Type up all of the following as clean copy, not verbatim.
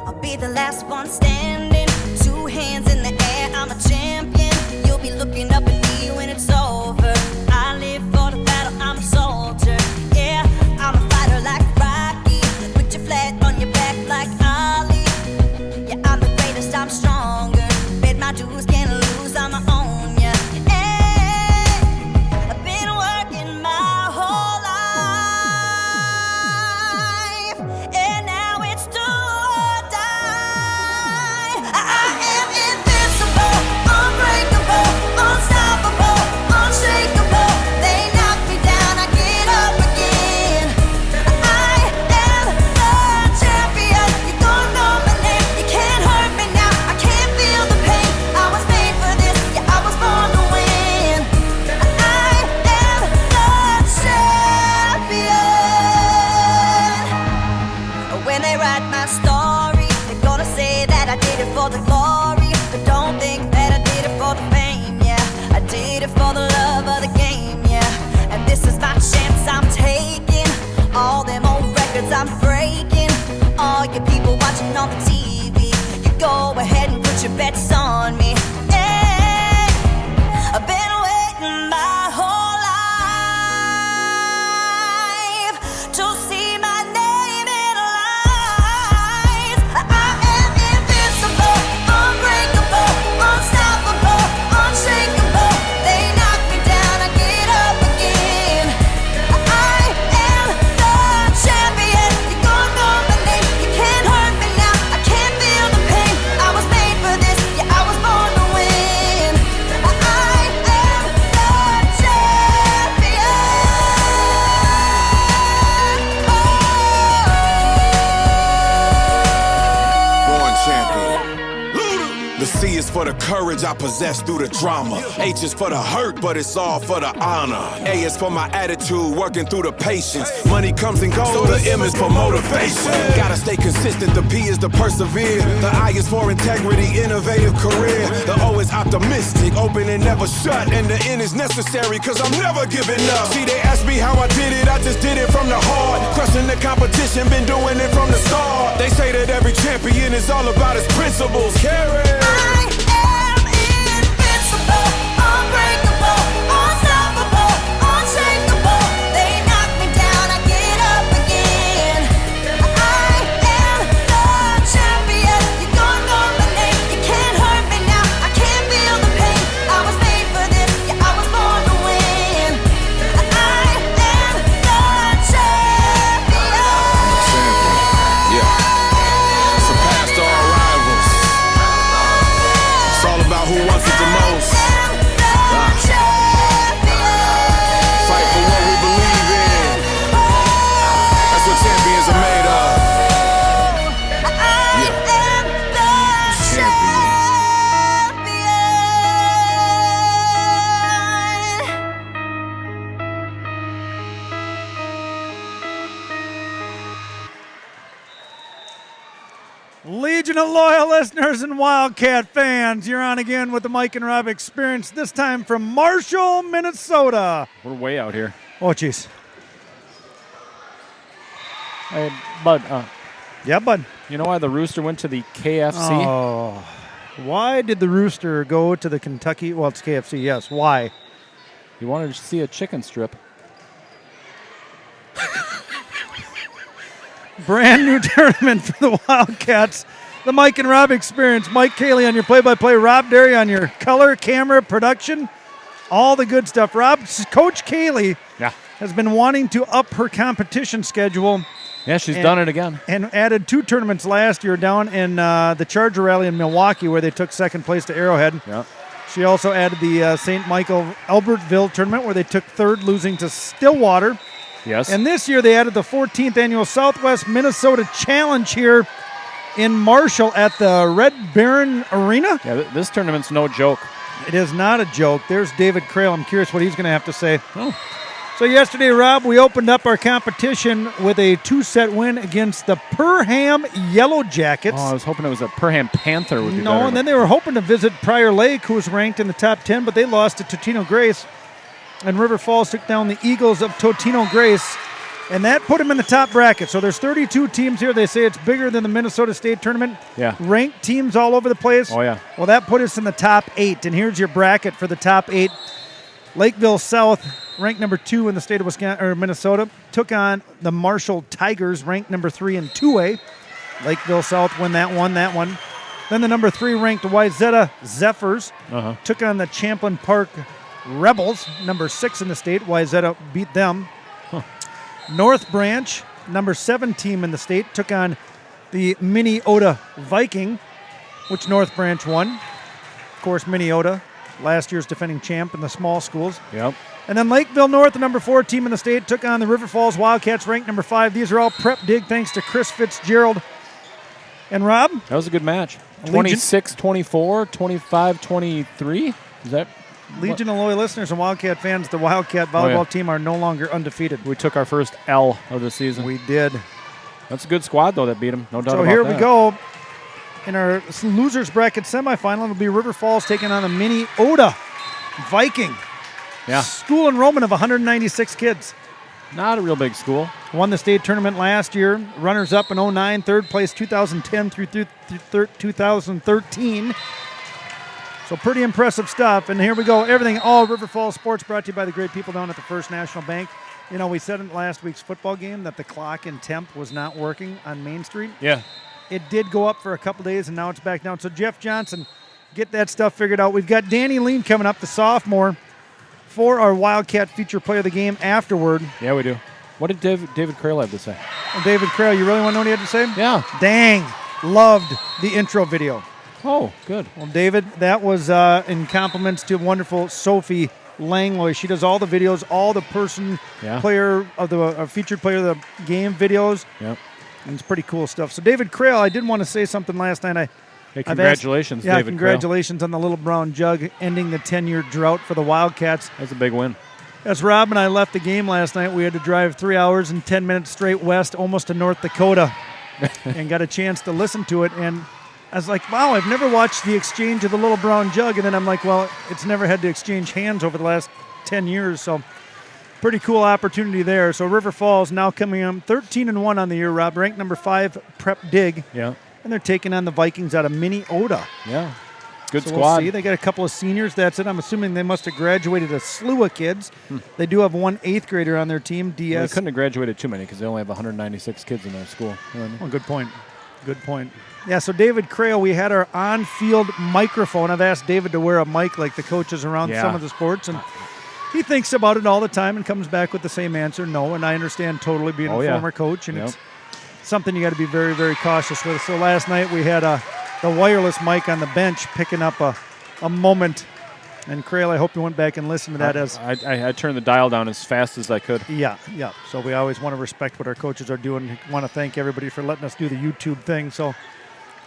I'll be the last one standing. 2 hands in the air, I'm a champion. You'll be looking up at me when it's over. I live for the battle, I'm a soldier. Yeah, I'm a fighter like Rocky. Put your flat on your back like Ali. Yeah, I'm the greatest, I'm stronger. Bet my dues, can't lose, I'm my own, yeah. Hey, I've been working my whole life, and now it's do or die. I am invincible, unbreakable, unstoppable, unshakable. They knock me down, I get up again. I am the champion. You don't know my name, you can't hurt me now. I can't feel the pain. I was made for this, yeah, I was born to win. I am the champion. When they write my story, they're gonna say that I did it for the glory, but don't think that I did it for the fame, yeah. I did it for the love of the game, yeah. And this is my chance I'm taking. All them old records I'm breaking. All you people watching on the TV, you go ahead and put your bets on me. Hey, I've been waiting my whole life to see my name in lights. I am invincible, unbreakable, unstoppable, unshakable. They knock me down, I get up again. I am the champion. You don't know my name, you can't hurt me now. I can't feel the pain. I was made for this, yeah, I was born to win. I am the champion. Born champion. The C is for the courage I possess through the drama. H is for the hurt, but it's all for the honor. A is for my attitude, working through the patience. Money comes and goes, so the M is for motivation. Gotta stay consistent, the P is to persevere. The I is for integrity, innovative career. The O is optimistic, open and never shut. And the N is necessary, cause I'm never giving up. See, they ask me how I did it, I just did it from the heart. Crushing the competition, been doing it from the start. They say that every champion is all about his principles. Carry. I am invincible, unbreakable, unstoppable, unshakable. They knock me down, I get up again. I am the champion. You don't know my name, you can't hurt me now. I can't feel the pain. I was made for this, yeah, I was born to win. I am the champion. Yeah. Surpassed all rivals. It's all about who wants it the most. Fight for what we believe in. That's what champions are made of. Yeah. Champion. Legion of loyal listeners and Wildcat fans, you're on again with the Mike and Rob Experience, this time from Marshall, Minnesota. We're way out here. Oh, jeez. Hey, Bud, Yeah, bud. you know why the Rooster went to the KFC? Oh, why did the Rooster go to the Kentucky? Well, it's KFC, yes. Why? He wanted to see a chicken strip. Brand new tournament for the Wildcats. The Mike and Rob Experience. Mike Cayley on your play-by-play. Rob Derry on your color, camera, production. All the good stuff. Coach Cayley has been wanting to up her competition schedule. Yeah, she's done it again. And added 2 tournaments last year down in the Charger Rally in Milwaukee, where they took second place to Arrowhead. Yeah. She also added the St. Michael Albertville tournament, where they took third, losing to Stillwater. Yes. And this year they added the 14th annual Southwest Minnesota Challenge here in Marshall at the Red Baron Arena. Yeah, this tournament's no joke. It is not a joke. There's David Crail. I'm curious what he's going to have to say. Oh. So yesterday, Rob, we opened up our competition with a 2-set win against the Perham Yellow Jackets. Oh, I was hoping it was a Perham Panther would be better. No, and then they were hoping to visit Prior Lake, who was ranked in the top 10, but they lost to Totino Grace. And River Falls took down the Eagles of Totino Grace And that put them in the top bracket. So there's 32 teams here. They say it's bigger than the Minnesota State tournament. Yeah. Ranked teams all over the place. Oh, yeah. Well, that put us in the top 8. And here's your bracket for the top 8. Lakeville South, ranked number 2 in the state of Wisconsin or Minnesota, took on the Marshall Tigers, ranked number 3 in 2A. Lakeville South won that one. Then the number 3 ranked Wayzata Zephyrs took on the Champlain Park Rebels, number 6 in the state. Wayzata beat them. North Branch, number 7 team in the state, took on the Minneota Viking, which North Branch won. Of course, Minneota, last year's defending champ in the small schools. Yep. And then Lakeville North, the number 4 team in the state, took on the River Falls Wildcats, ranked number 5. These are all prep dig thanks to Chris Fitzgerald. And Rob? That was a good match. 26-24, 25-23. Is that? Legion of loyal listeners and Wildcat fans, the Wildcat volleyball team are no longer undefeated. We took our first L of the season. We did. That's a good squad, though, that beat them. No doubt about that. So here we go. In our losers bracket semifinal, it'll be River Falls taking on the Minneota Viking. Yeah. School enrollment of 196 kids. Not a real big school. Won the state tournament last year. Runners up in 09, third place 2010 through 2013. So pretty impressive stuff. And here we go. Everything, all River Falls sports brought to you by the great people down at the First National Bank. You know, we said in last week's football game that the clock and temp was not working on Main Street. Yeah. It did go up for a couple days, and now it's back down. So Jeff Johnson, get that stuff figured out. We've got Danny Lean coming up, the sophomore, for our Wildcat feature player of the game afterward. Yeah, we do. What did David Crail have to say? Well, David Crail, you really want to know what he had to say? Yeah. Dang, loved the intro video. Oh, good. Well, David, that was in compliments to wonderful Sophie Langlois. She does all the videos, all the player of the featured player of the game videos. Yep. And it's pretty cool stuff. So David Crail, I did want to say something last night. Hey, congratulations, David congratulations Crail on the Little Brown Jug ending the 10-year drought for the Wildcats. That's a big win. As Rob and I left the game last night, we had to drive 3 hours and 10 minutes straight west, almost to North Dakota, and got a chance to listen to it. And I was like, wow, I've never watched the exchange of the Little Brown Jug. And then I'm like, well, it's never had to exchange hands over the last 10 years. So pretty cool opportunity there. So River Falls now coming in 13-1 on the year, Rob, ranked number 5 prep dig. Yeah. And they're taking on the Vikings out of Minneota. Yeah. Good so squad. We'll see. They got a couple of seniors. That's it. I'm assuming they must have graduated a slew of kids. They do have one 8th grader on their team, DS. Well, they couldn't have graduated too many because they only have 196 kids in their school. You know what I mean? Oh, good point. Good point. Yeah, so David Crail, we had our on-field microphone. I've asked David to wear a mic like the coaches around some of the sports, and he thinks about it all the time and comes back with the same answer, no, and I understand totally being a former coach, and it's something you got to be very, very cautious with. So last night we had the wireless mic on the bench picking up a moment, and Crail, I hope you went back and listened to that. I turned the dial down as fast as I could. Yeah. So we always want to respect what our coaches are doing. Want to thank everybody for letting us do the YouTube thing. So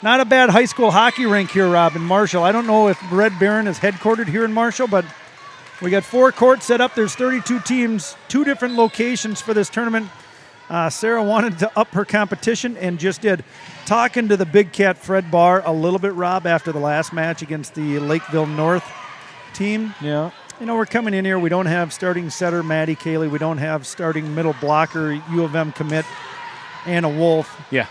not a bad high school hockey rink here, Rob, in Marshall. I don't know if Red Baron is headquartered here in Marshall, but we got 4 courts set up. There's 32 teams, 2 different locations for this tournament. Sarah wanted to up her competition and just did. Talking to the Big Cat Fred Barr a little bit, Rob, after the last match against the Lakeville North team. Yeah. You know, we're coming in here. We don't have starting setter Maddie Cayley. We don't have starting middle blocker U of M commit Anna Wolf. Yeah.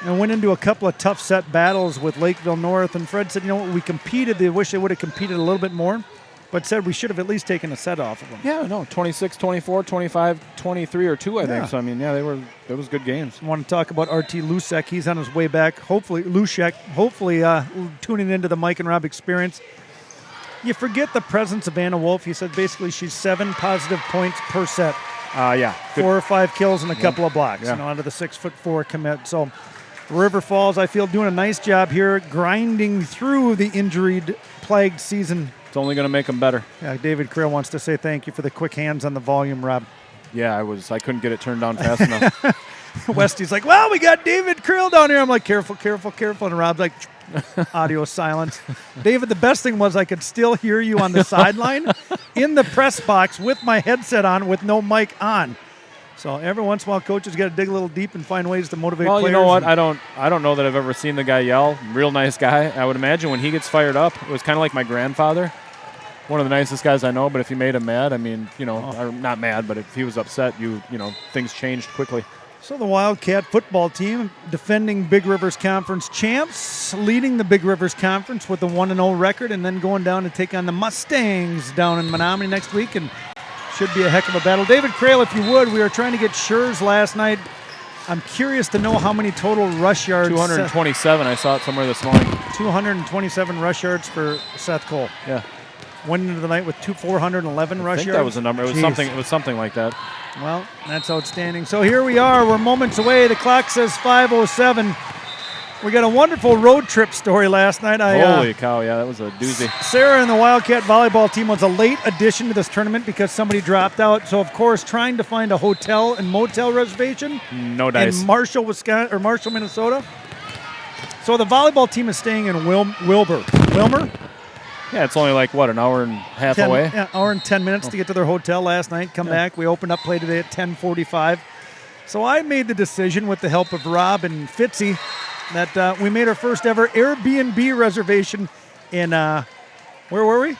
And went into a couple of tough set battles with Lakeville North. And Fred said, you know what, we competed. They wish they would have competed a little bit more, but said we should have at least taken a set off of them. Yeah, no, 26-24, 25-23 or 2, I think. So, I mean, it was good games. I want to talk about RT Lusek. He's on his way back. Hopefully, tuning into the Mike and Rob experience. You forget the presence of Anna Wolf. He said basically she's 7 positive points per set. Yeah. Good. 4 or 5 kills and a couple of blocks, out of the 6'4" commit. So River Falls, I feel, doing a nice job here, grinding through the injury-plagued season. It's only going to make them better. Yeah, David Crail wants to say thank you for the quick hands on the volume, Rob. Yeah, I couldn't get it turned down fast enough. Westy's like, well, we got David Crail down here. I'm like, careful. And Rob's like, audio silence. David, the best thing was I could still hear you on the sideline in the press box with my headset on with no mic on. So every once in a while, coaches got to dig a little deep and find ways to motivate players. Well, you know what? I don't know that I've ever seen the guy yell. Real nice guy. I would imagine when he gets fired up, it was kind of like my grandfather. one of the nicest guys I know, but if you made him mad, I mean, or not mad, but if he was upset, things changed quickly. So the Wildcat football team, defending Big Rivers Conference champs, leading the Big Rivers Conference with a 1-0 record, and then going down to take on the Mustangs down in Menominee next week, and should be a heck of a battle. David Crail, if you would, we were trying to get Schurz last night. I'm curious to know how many total rush yards. 227. I saw it somewhere this morning. 227 rush yards for Seth Cole. Yeah. Went into the night with 411 rush I think yards. that was the number. It was something like that. Well, that's outstanding. So here we are. We're moments away. The clock says 5:07. We got a wonderful road trip story last night. Holy cow, yeah, that was a doozy. Sarah and the Wildcat volleyball team was a late addition to this tournament because somebody dropped out. So, of course, trying to find a hotel and motel reservation No dice. in Marshall, Minnesota. So the volleyball team is staying in Wilmer? Yeah, it's only like, an hour and a half away? Yeah, hour and 10 minutes to get to their hotel last night. Come back. We opened up play today at 10:45. So I made the decision with the help of Rob and Fitzy that we made our first ever Airbnb reservation in, where were we?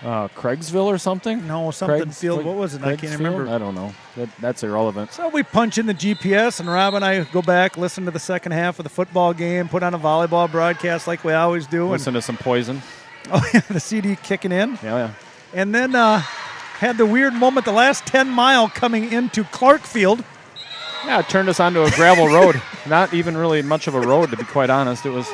Craigsville or something? No, something field. What was it? I can't remember. I don't know. That's irrelevant. So we punch in the GPS, and Rob and I go back, listen to the second half of the football game, put on a volleyball broadcast like we always do. Listen to some Poison. Oh, yeah, the CD kicking in. Yeah. And then had the weird moment the last 10 mile coming into Clarkfield. Yeah, it turned us onto a gravel road. Not even really much of a road, to be quite honest. It was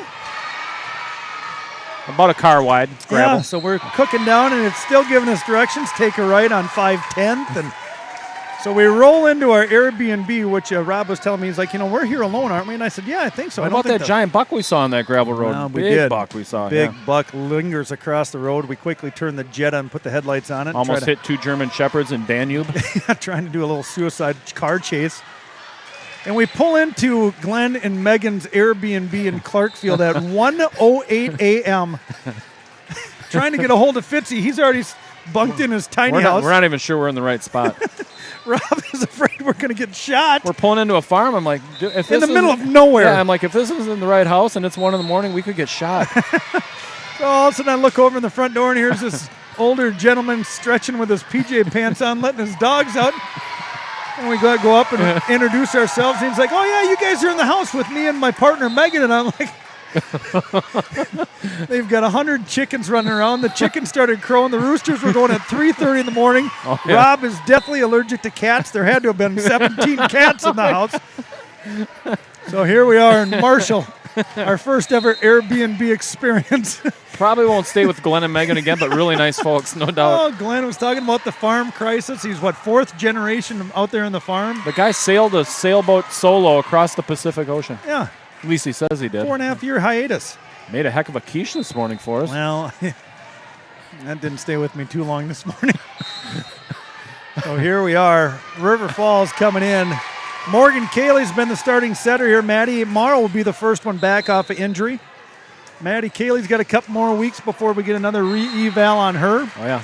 about a car wide. It's gravel. Yeah, so we're cooking down, and it's still giving us directions. Take a right on 510th. And so we roll into our Airbnb, which Rob was telling me, he's like, we're here alone, aren't we? And I said, yeah, I think so. What about that giant buck we saw on that gravel road? No, we Big did. buck we saw. Big buck lingers across the road. We quickly turn the Jetta and put the headlights on it. Almost hit 2 German Shepherds in Danube. Trying to do a little suicide car chase. And we pull into Glenn and Megan's Airbnb in Clarkfield at 1:08 a.m. Trying to get a hold of Fitzy. He's already bunked in his tiny house. We're not even sure we're in the right spot. Rob is afraid we're going to get shot. We're pulling into a farm. I'm like, if in the middle of nowhere. Yeah, I'm like, if this is in the right house and it's 1 a.m, we could get shot. So all of a sudden I look over in the front door, and here's this older gentleman stretching with his PJ pants on, letting his dogs out. And we go up and introduce ourselves. And he's like, oh, yeah, you guys are in the house with me and my partner, Megan. And I'm like, they've got 100 chickens running around. The chickens started crowing. The roosters were going at 3:30 in the morning. Oh, yeah. Rob is definitely allergic to cats. There had to have been 17 cats in the house. So here we are in Marshall, our first ever Airbnb experience. Probably won't stay with Glenn and Megan again, but really nice folks, no doubt. Oh, Glenn was talking about the farm crisis. He's, fourth generation out there in the farm? The guy sailed a sailboat solo across the Pacific Ocean. Yeah. At least he says he did. 4.5-year hiatus. Made a heck of a quiche this morning for us. Well, that didn't stay with me too long this morning. So here we are. River Falls coming in. Morgan Cayley's been the starting setter here. Maddie Morrow will be the first one back off of injury. Maddie Cayley's got a couple more weeks before we get another re-eval on her. Oh, yeah.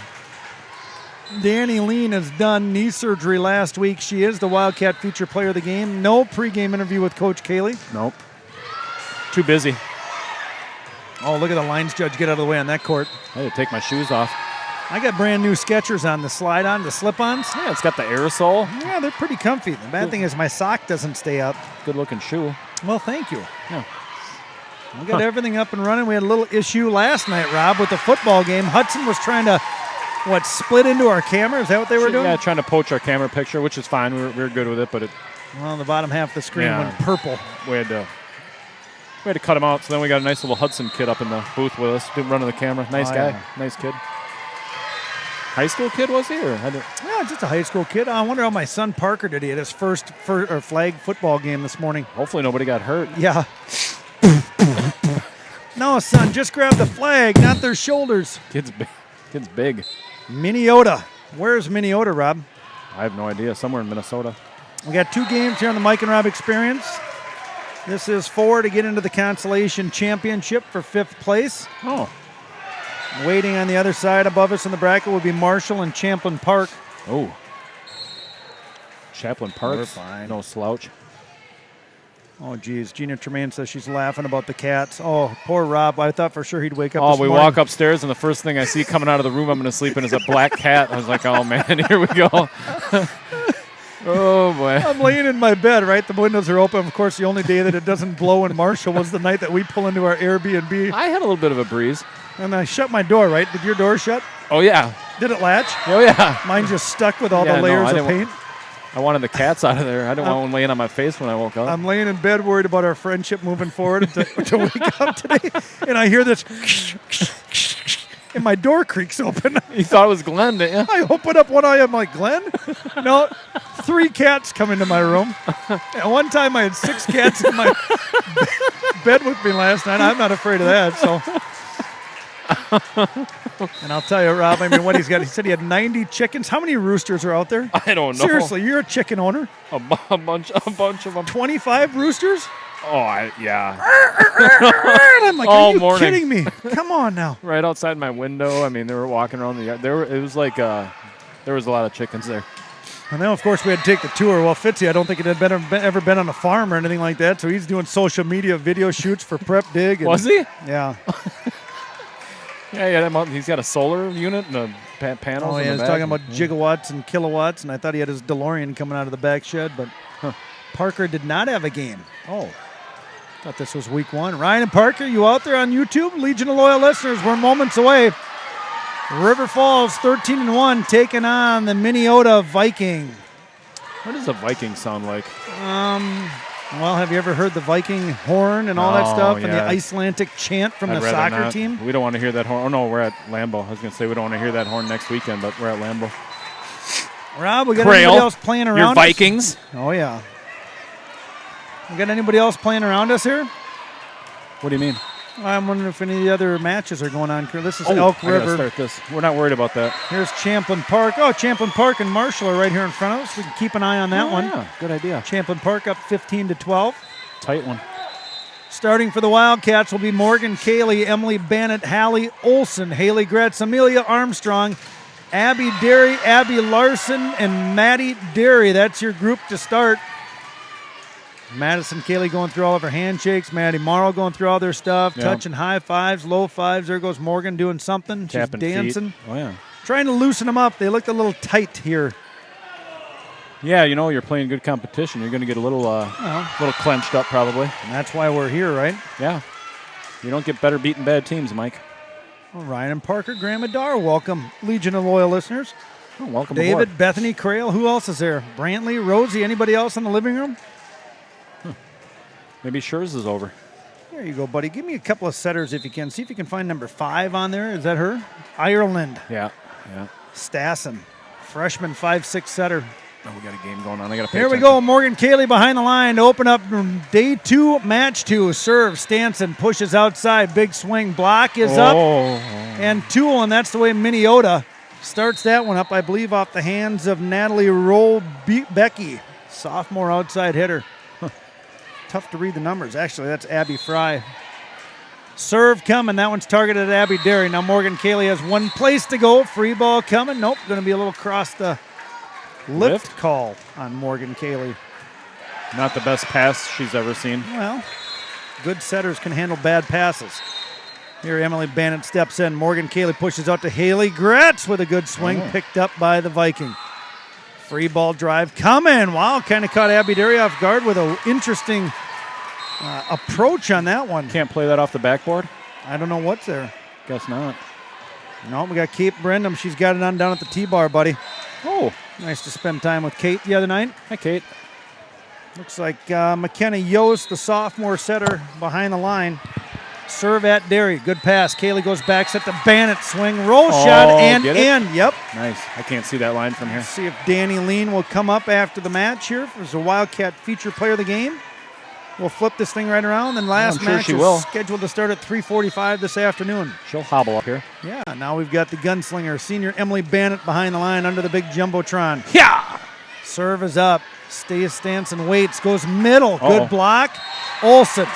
Danny Lean has done knee surgery last week. She is the Wildcat feature player of the game. No pregame interview with Coach Cayley. Nope. Too busy. Oh, look at the lines judge get out of the way on that court. I had to take my shoes off. I got brand new Skechers on, the slide-on, the slip-ons. Yeah, it's got the aerosol. Yeah, they're pretty comfy. The bad thing is my sock doesn't stay up. Good-looking shoe. Well, thank you. Yeah. We got everything up and running. We had a little issue last night, Rob, with the football game. Hudson was trying to, split into our camera? Is that what they were doing? Yeah, trying to poach our camera picture, which is fine. We were good with it, but Well, the bottom half of the screen went purple. We had to cut him out. So then we got a nice little Hudson kid up in the booth with us, running the camera. Nice guy, yeah. Nice kid. High school kid was he, or Yeah, just a high school kid. I wonder how my son Parker did. He had his first flag football game this morning. Hopefully nobody got hurt. Yeah. No, son, just grab the flag, not their shoulders. Kid's big. Minneota. Where's Minneota, Rob? I have no idea. Somewhere in Minnesota. We got 2 games here on the Mike and Rob Experience. This is 4 to get into the consolation championship for 5th place. Oh. Waiting on the other side above us in the bracket will be Marshall and Champlin Park. Oh. Champlin Park. We're fine. No slouch. Oh, geez. Gina Tremaine says she's laughing about the cats. Oh, poor Rob. I thought for sure he'd wake up Oh, this we morning. walk upstairs, and the first thing I see coming out of the room I'm going to sleep in is a black cat. I was like, oh, man, here we go. Oh, boy. I'm laying in my bed, right? The windows are open. Of course, the only day that it doesn't blow in Marshall was the night that we pull into our Airbnb. I had a little bit of a breeze. And I shut my door, right? Did your door shut? Oh, yeah. Did it latch? Oh, yeah. Mine just stuck with all Yeah, the no, layers I of didn't wa- paint. I wanted the cats out of there. I didn't want one laying on my face when I woke up. I'm laying in bed worried about our friendship moving forward to wake up today. And I hear this, and my door creaks open. You thought it was Glenn, didn't you? I open up one eye. I'm like, Glenn? No, 3 cats come into my room. At one time, I had 6 cats in my bed with me last night. I'm not afraid of that. So, and I'll tell you, Rob. I mean, what he's got. He said he had 90 chickens. How many roosters are out there? I don't know. Seriously, you're a chicken owner. A bunch of them. 25 roosters? Oh, yeah. And I'm like, All are you morning. kidding me? Come on now. Right outside my window. I mean, they were walking around the yard. It was like there was a lot of chickens there. And then, of course, we had to take the tour. Well, Fitzy, I don't think it had ever been on a farm or anything like that, so he's doing social media video shoots for Prep Dig. And, Was he? Yeah. Yeah. He's got a solar unit and a panels. Oh, in yeah, the he's back. talking about gigawatts and kilowatts, and I thought he had his DeLorean coming out of the back shed, but Parker did not have a game. Oh, thought this was week 1. Ryan and Parker, you out there on YouTube? Legion of Loyal Listeners, we're moments away. River Falls 13-1 taking on the Minneota Viking. What does a Viking sound like? Well, have you ever heard the Viking horn and all that Oh, stuff and the yeah. Icelandic chant from I'd the rather soccer not. team? We don't want to hear that horn. Oh, no, we're at Lambeau. I was going to say we don't want to hear that horn next weekend, but we're at Lambeau. Rob, we got Crail, anybody else playing around Your us? Vikings. Oh, yeah. We got anybody else playing around us here? What do you mean? I'm wondering if any of the other matches are going on. This is Oh, Elk I gotta River. start this. We're not worried about that. Here's Champlin Park. Oh, Champlin Park and Marshall are right here in front of us. We can keep an eye on that Oh, one. Yeah, good idea. Champlin Park up 15-12. Tight one. Starting for the Wildcats will be Morgan Cayley, Emily Bannett, Hallie Olson, Haley Gretz, Amelia Armstrong, Abby Derry, Abby Larson, and Maddie Derry. That's your group to start. Madison Cayley going through all of her handshakes. Maddie Morrow going through all their stuff, Yeah. touching high fives, low fives. There goes Morgan doing something. She's Tapping dancing. feet. Oh, yeah. Trying to loosen them up. They looked a little tight here. Yeah, you're playing good competition. You're going to get a little clenched up probably. And that's why we're here, right? Yeah. You don't get better beating bad teams, Mike. Well, Ryan and Parker, Graham and Dar, welcome, Legion of Loyal Listeners. Oh, welcome David, aboard. Bethany, Crail, who else is there? Brantley, Rosie, anybody else in the living room? Maybe Schurz is over. There you go, buddy. Give me a couple of setters if you can. See if you can find number 5 on there. Is that her? Ireland, Yeah. Stassen, freshman 5'6" setter. Oh, we got a game going on. I got to pay Here we attention. go. Morgan Cayley behind the line to open up day 2, match 2. Serve. Stanson pushes outside. Big swing. Block is up. And Tool, and that's the way Minneota starts that one up, I believe, off the hands of Natalie Becky, sophomore outside hitter. Tough to read the numbers. Actually, that's Abby Fry. Serve coming. That one's targeted at Abby Derry. Now Morgan Cayley has one place to go. Free ball coming. Nope. Going to be a little cross the lift call on Morgan Cayley. Not the best pass she's ever seen. Well, good setters can handle bad passes. Here Emily Bannett steps in. Morgan Cayley pushes out to Haley Gretz with a good swing, picked up by the Viking. Free ball drive coming. Wow, kind of caught Abby Derry off guard with an interesting approach on that one. Can't play that off the backboard? I don't know what's there. Guess not. No, we got Kate Brendam. She's got it on down at the T-bar, buddy. Oh, Nice to spend time with Kate the other night. hi, Kate. Looks like McKenna Yost, the sophomore setter, behind the line. Serve at Derry. Good pass. Cayley goes back, set the Bannett swing. Roll shot and get it? in. Yep. Nice. I can't see that line from here. See if Danny Lean will come up after the match here as a Wildcat feature player of the game. We'll flip this thing right around. Then last I'm sure match she is will. scheduled to start at 3:45 this afternoon. She'll hobble up here. Yeah, now we've got the gunslinger, senior Emily Bannett behind the line under the big Jumbotron. Yeah. Serve is up. Stays Stanson waits. Goes middle. Uh-oh. Good block. Olsen,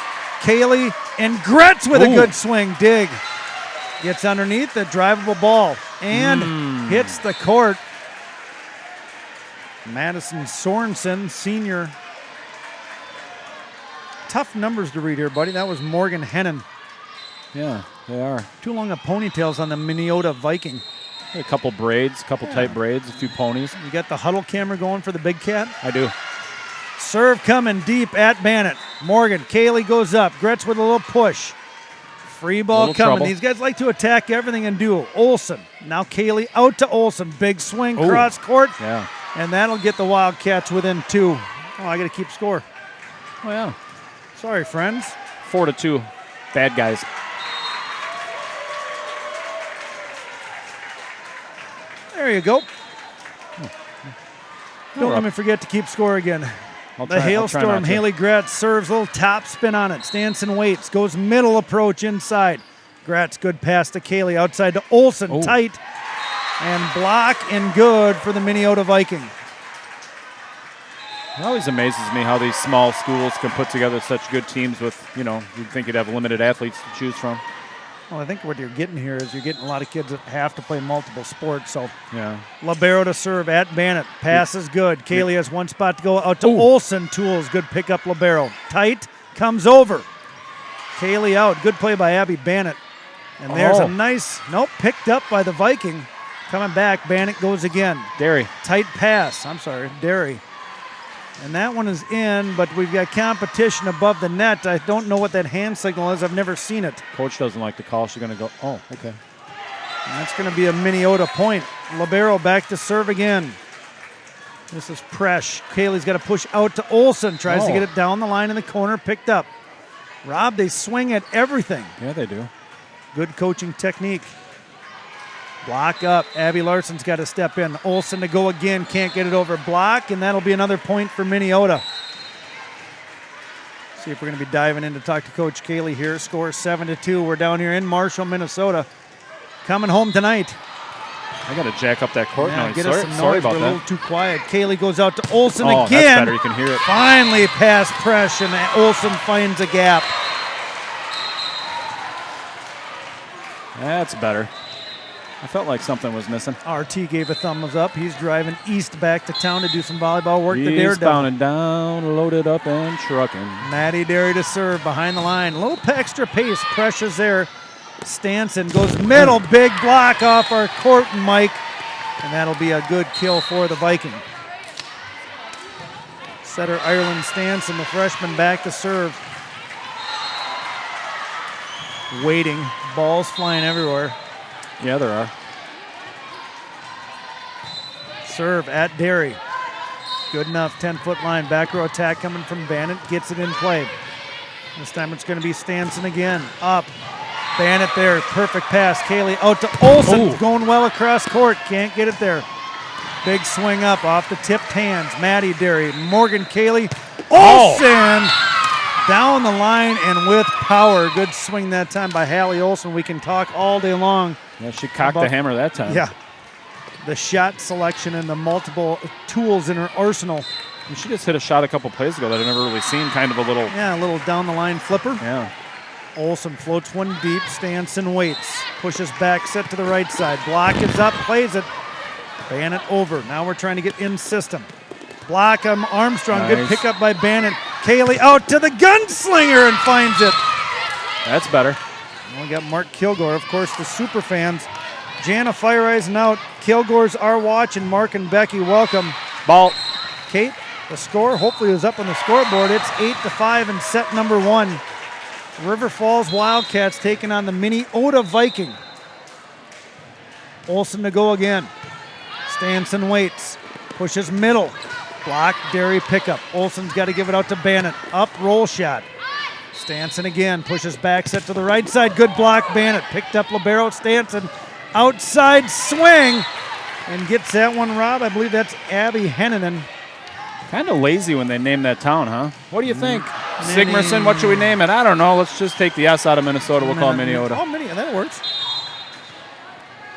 Cayley, and Gretz with a good swing. Dig. Gets underneath the drivable ball and hits the court. Madison Sorensen, senior, tough numbers to read here, buddy. That was Morgan Hennon. Yeah, they are. Too long of ponytails on the Minneota Viking. A couple braids, a couple tight braids, a few ponies. You got the huddle camera going for the big cat? I do. Serve coming deep at Bannett. Morgan, Kaylee goes up. Gretz with a little push. Free ball Little coming. trouble. These guys like to attack everything in duo. Olsen. Now Kaylee out to Olsen. Big swing, Ooh. cross court. Yeah. And that'll get the Wildcats within 2. Oh, I got to keep score. Oh, yeah. Sorry, friends. 4-2. Bad guys. There you go. Don't we're let me up. forget to keep score again. I'll The try not hailstorm, to. Haley Gretz serves, little top spin on it. Stanson waits, goes middle approach inside. Gretz, good pass to Kaylee, outside to Olsen, Oh. tight. And block and good for the Minneota Viking. It always amazes me how these small schools can put together such good teams with, you'd think you'd have limited athletes to choose from. Well, I think what you're getting here is you're getting a lot of kids that have to play multiple sports. So Yeah. Libero to serve at Bannett. Pass is good. Kaylee has one spot to go out to Ooh. Olsen. Tools, good pickup, Libero. Tight, comes over. Kaylee out. Good play by Abby Bannett. And there's a nice, picked up by the Viking. Coming back, Bannett goes again. Derry. Tight pass. Derry. And that one is in, but we've got competition above the net. I don't know what that hand signal is. I've never seen it. Coach doesn't like the call. She's going to go, oh, okay. And that's going to be a Minneota point. Libero back to serve again. This is Presh. Kaylee's got to push out to Olsen. Tries to get it down the line in the corner. Picked up. Rob, they swing at everything. Yeah, they do. Good coaching technique. Block up. Abby Larson's got to step in. Olsen to go again. Can't get it over block, and that'll be another point for Minneota. See if we're going to be diving in to talk to Coach Kaylee here. Score 7-2. We're down here in Marshall, Minnesota. Coming home tonight. I got to jack up that court now. Get us some noise. Sorry about We're a that. little too quiet. Kaylee goes out to Olsen Oh, again. that's better. You can hear it. Finally past Presh, and Olsen finds a gap. That's better. I felt like something was missing. RT gave a thumbs up. He's driving east back to town to do some volleyball work. The He's Daredevil. bounding down, loaded up and trucking. Maddie Derry to serve behind the line. A little extra pace. Pressure's there. Stanson goes middle. Big block off our court, Mike. And that'll be a good kill for the Viking. Setter Ireland Stanson, the freshman, back to serve. Waiting. Balls flying everywhere. Yeah, there are. Serve at Derry. Good enough. 10-foot line. Back row attack coming from Bannett. Gets it in play. This time it's going to be Stanson again. Up. Bannett there. Perfect pass. Kaylee out to Olsen. Ooh. Going well across court. Can't get it there. Big swing up off the tipped hands. Maddie Derry. Morgan Kaylee. Olsen! Down the line and with power. Good swing that time by Hallie Olsen. We can talk all day long. Yeah, she cocked the hammer that time. Yeah. The shot selection and the multiple tools in her arsenal. And she just hit a shot a couple plays ago that I've never really seen. Kind of a little. Yeah, a little down the line flipper. Yeah. Olsen floats one deep. Stanson waits. Pushes back, set to the right side. Block is up, plays it. Bannett over. Now we're trying to get in system. Block Armstrong. Good Nice. pickup by Bannett. Kaylee out to the gunslinger and finds it. That's better. We got Mark Kilgore, of course, the super fans. Jana Fireisen out. Kilgore's our watch, and Mark and Becky welcome. Ball. Kate, the score hopefully is up on the scoreboard. It's 8-5 in set number 1. River Falls Wildcats taking on the Minneota Viking. Olsen to go again. Stanson waits. Pushes middle. Block, Derry pickup. Olsen's got to give it out to Bannett. Up, roll shot. Stanson again. Pushes back, set to the right side. Good block, Bannett. Picked up Libero. Stanson. Outside swing. And gets that one, Rob. I believe that's Abby Hennanen. Kind of lazy when they name that town, huh? What do you think? Sigmarsson, what should we name it? I don't know. Let's just take the S out of Minnesota. We'll call it Minneota. Oh, Minneota. That works.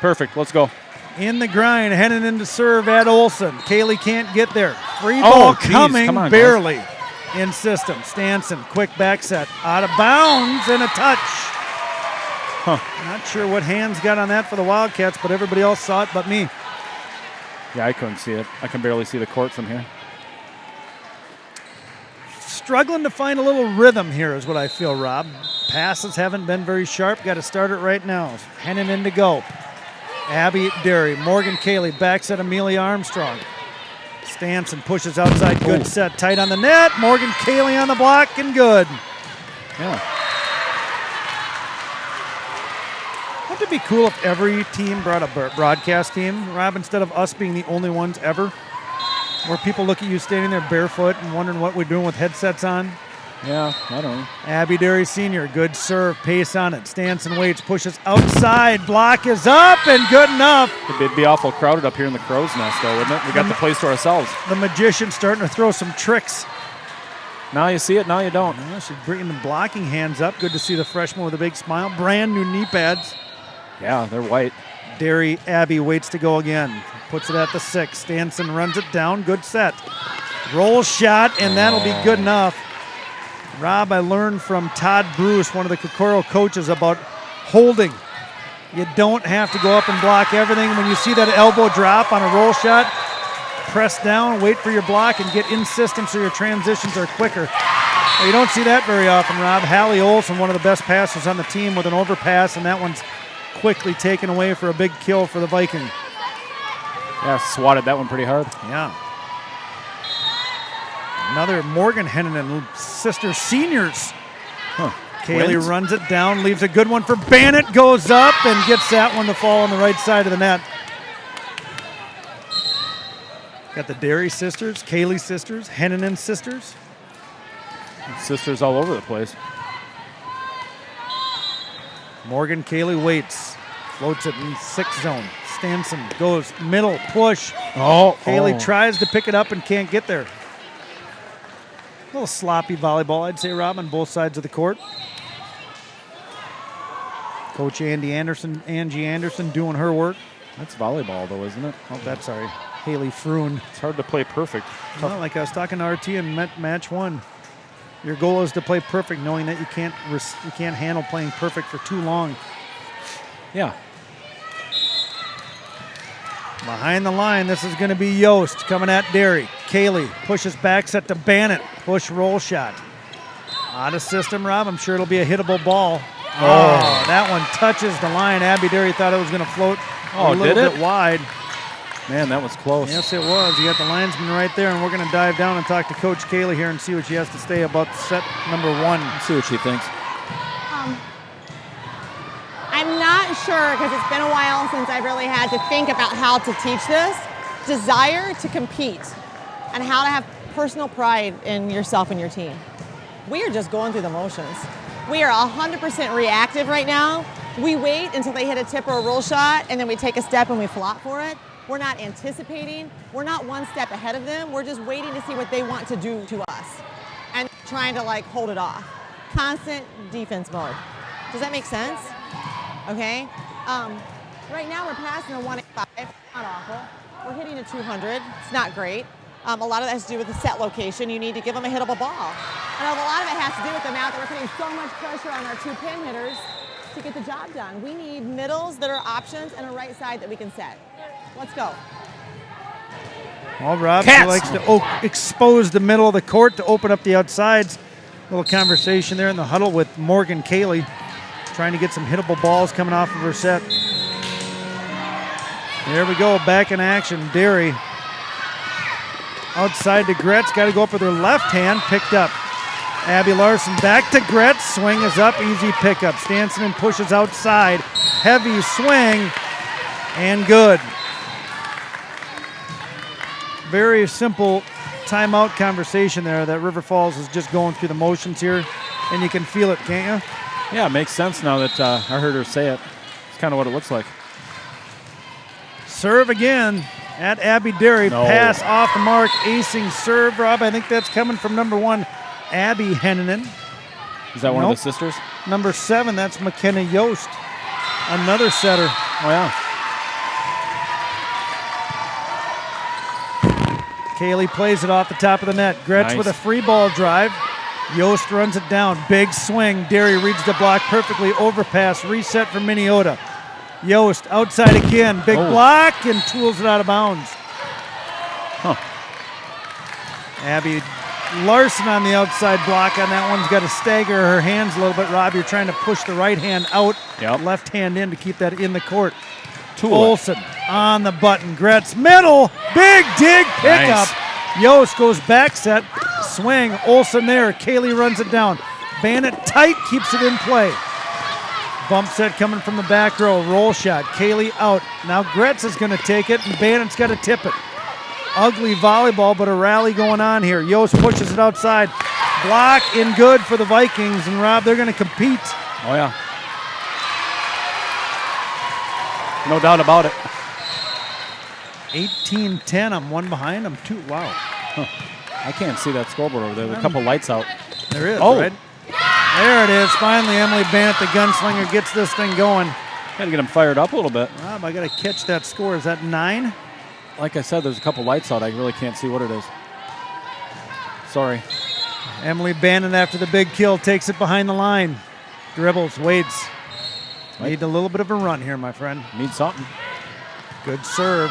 Perfect. Let's go. In the grind, Hennanen to serve at Olsen. Kaylee can't get there. Free ball geez. coming, Come on, barely. In system. Stanson, quick back set. Out of bounds and a touch. Not sure what hands got on that for the Wildcats, but everybody else saw it but me. Yeah, I couldn't see it. I can barely see the court from here. struggling to find a little rhythm here is what I feel, Rob. Passes haven't been very sharp. Got to start it right now. Henning in to go. Abby Derry. Morgan Cayley backs at Amelia Armstrong. Stanson pushes outside. Good set. Tight on the net. Morgan Cayley on the block and good. Yeah. Wouldn't it be cool if every team brought a broadcast team, Rob, instead of us being the only ones ever? Where people look at you standing there barefoot and wondering what we're doing with headsets on. Yeah, I don't know. Abby Derry Sr., good serve, pace on it. Stanson waits, pushes outside, block is up and good enough. It'd be awful crowded up here in the crow's nest, though, wouldn't it? We got the place to ourselves. The magician's starting to throw some tricks. Now you see it, now you don't. Well, she's bringing the blocking hands up. Good to see the freshman with a big smile. Brand new knee pads. Yeah, they're white. Derry Abby waits to go again. Puts it at the 6. Stanson runs it down. Good set. Roll shot, and that'll be good enough. Rob, I learned from Todd Bruce, one of the Kokoro coaches, about holding. You don't have to go up and block everything. When you see that elbow drop on a roll shot, press down, wait for your block, and get in system so your transitions are quicker. Well, you don't see that very often, Rob. Hallie Olsen, one of the best passers on the team, with an overpass, and that one's quickly taken away for a big kill for the Viking. Yeah, swatted that one pretty hard. Yeah. Another Morgan Hennon sister seniors. Cayley Wins. runs it down, leaves a good one for Bannett, goes up and gets that one to fall on the right side of the net. Got the Derry sisters, Cayley sisters, Hennon sisters. Sisters all over the place. Morgan Cayley waits, floats it in 6 zone. Stanson goes middle, push. Cayley tries to pick it up and can't get there. A little sloppy volleyball, I'd say, Rob, on both sides of the court. Coach Angie Anderson doing her work. That's volleyball, though, isn't it? Oh, that's sorry. Haley Froon. It's hard to play perfect. Well, like I was talking to RT in match 1. Your goal is to play perfect, knowing that you can't handle playing perfect for too long. Yeah. Behind the line, this is going to be Yost coming at Derry. Cayley pushes back set to Bannett. Push roll shot. Out of system, Rob. I'm sure it'll be a hittable ball. Oh, that one touches the line. Abby Derry thought it was going to float a little bit wide. Man, that was close. Yes, it was. You got the linesman right there, and we're going to dive down and talk to Coach Cayley here and see what she has to say about set number 1. Let's see what she thinks. I'm not sure, because it's been a while since I've really had to think about how to teach this. Desire to compete and how to have personal pride in yourself and your team. We are just going through the motions. We are 100% reactive right now. We wait until they hit a tip or a roll shot, and then we take a step and we flop for it. We're not anticipating. We're not one step ahead of them. We're just waiting to see what they want to do to us and trying to hold it off. Constant defense mode. Does that make sense? Okay. Right now we're passing a 185. Not awful. We're hitting a 200. It's not great. A lot of that has to do with the set location. You need to give them a hittable ball. And a lot of it has to do with the amount that we're putting so much pressure on our 2 pin hitters to get the job done. We need middles that are options and a right side that we can set. Let's go. Well, Rob, she likes to expose the middle of the court to open up the outsides. Little conversation there in the huddle with Morgan Cayley, trying to get some hittable balls coming off of her set. There we go, back in action. Derry outside to Gretz, got to go up with her left hand, picked up. Abby Larson back to Gretz, swing is up, easy pickup. Stanson pushes outside, heavy swing, and good. Very simple timeout conversation there that River Falls is just going through the motions here, and you can feel it, can't you? Yeah, it makes sense now that I heard her say it. It's kind of what it looks like. Serve again at Abby Derry. No. Pass off the mark, acing serve, Rob. I think that's coming from number 1, Abby Hennon. Is that one of the sisters? Number 7, that's McKenna Yost. Another setter. Oh, yeah. Cayley plays it off the top of the net. Gretz with a free ball drive. Yost runs it down. Big swing. Derry reads the block perfectly. Overpass. Reset for Minneota. Yost outside again. Big block and tools it out of bounds. Huh. Abby Larson on the outside block on that one's got to stagger her hands a little bit. Rob, you're trying to push the right hand out, left hand in to keep that in the court. Olsen on the button. Gretz middle. Big dig pickup. Nice. Yost goes back set. Swing. Olsen there. Kaylee runs it down. Bannett tight, keeps it in play. Bump set coming from the back row. Roll shot. Kaylee out. Now Gretz is going to take it, and Bannett's got to tip it. Ugly volleyball, but a rally going on here. Yost pushes it outside. Block in good for the Vikings, and Rob, they're going to compete. Oh, yeah. No doubt about it. 18-10. I'm one behind. I'm two. Wow. Huh. I can't see that scoreboard over there. There's a couple lights out. There is, right? There it is. Finally, Emily Bannett, the gunslinger, gets this thing going. Got to get him fired up a little bit. Rob, I got to catch that score. Is that 9? Like I said, there's a couple lights out. I really can't see what it is. Sorry. Emily Bannett, after the big kill, takes it behind the line. Dribbles, waits. Need a little bit of a run here, my friend. Need something. Good serve.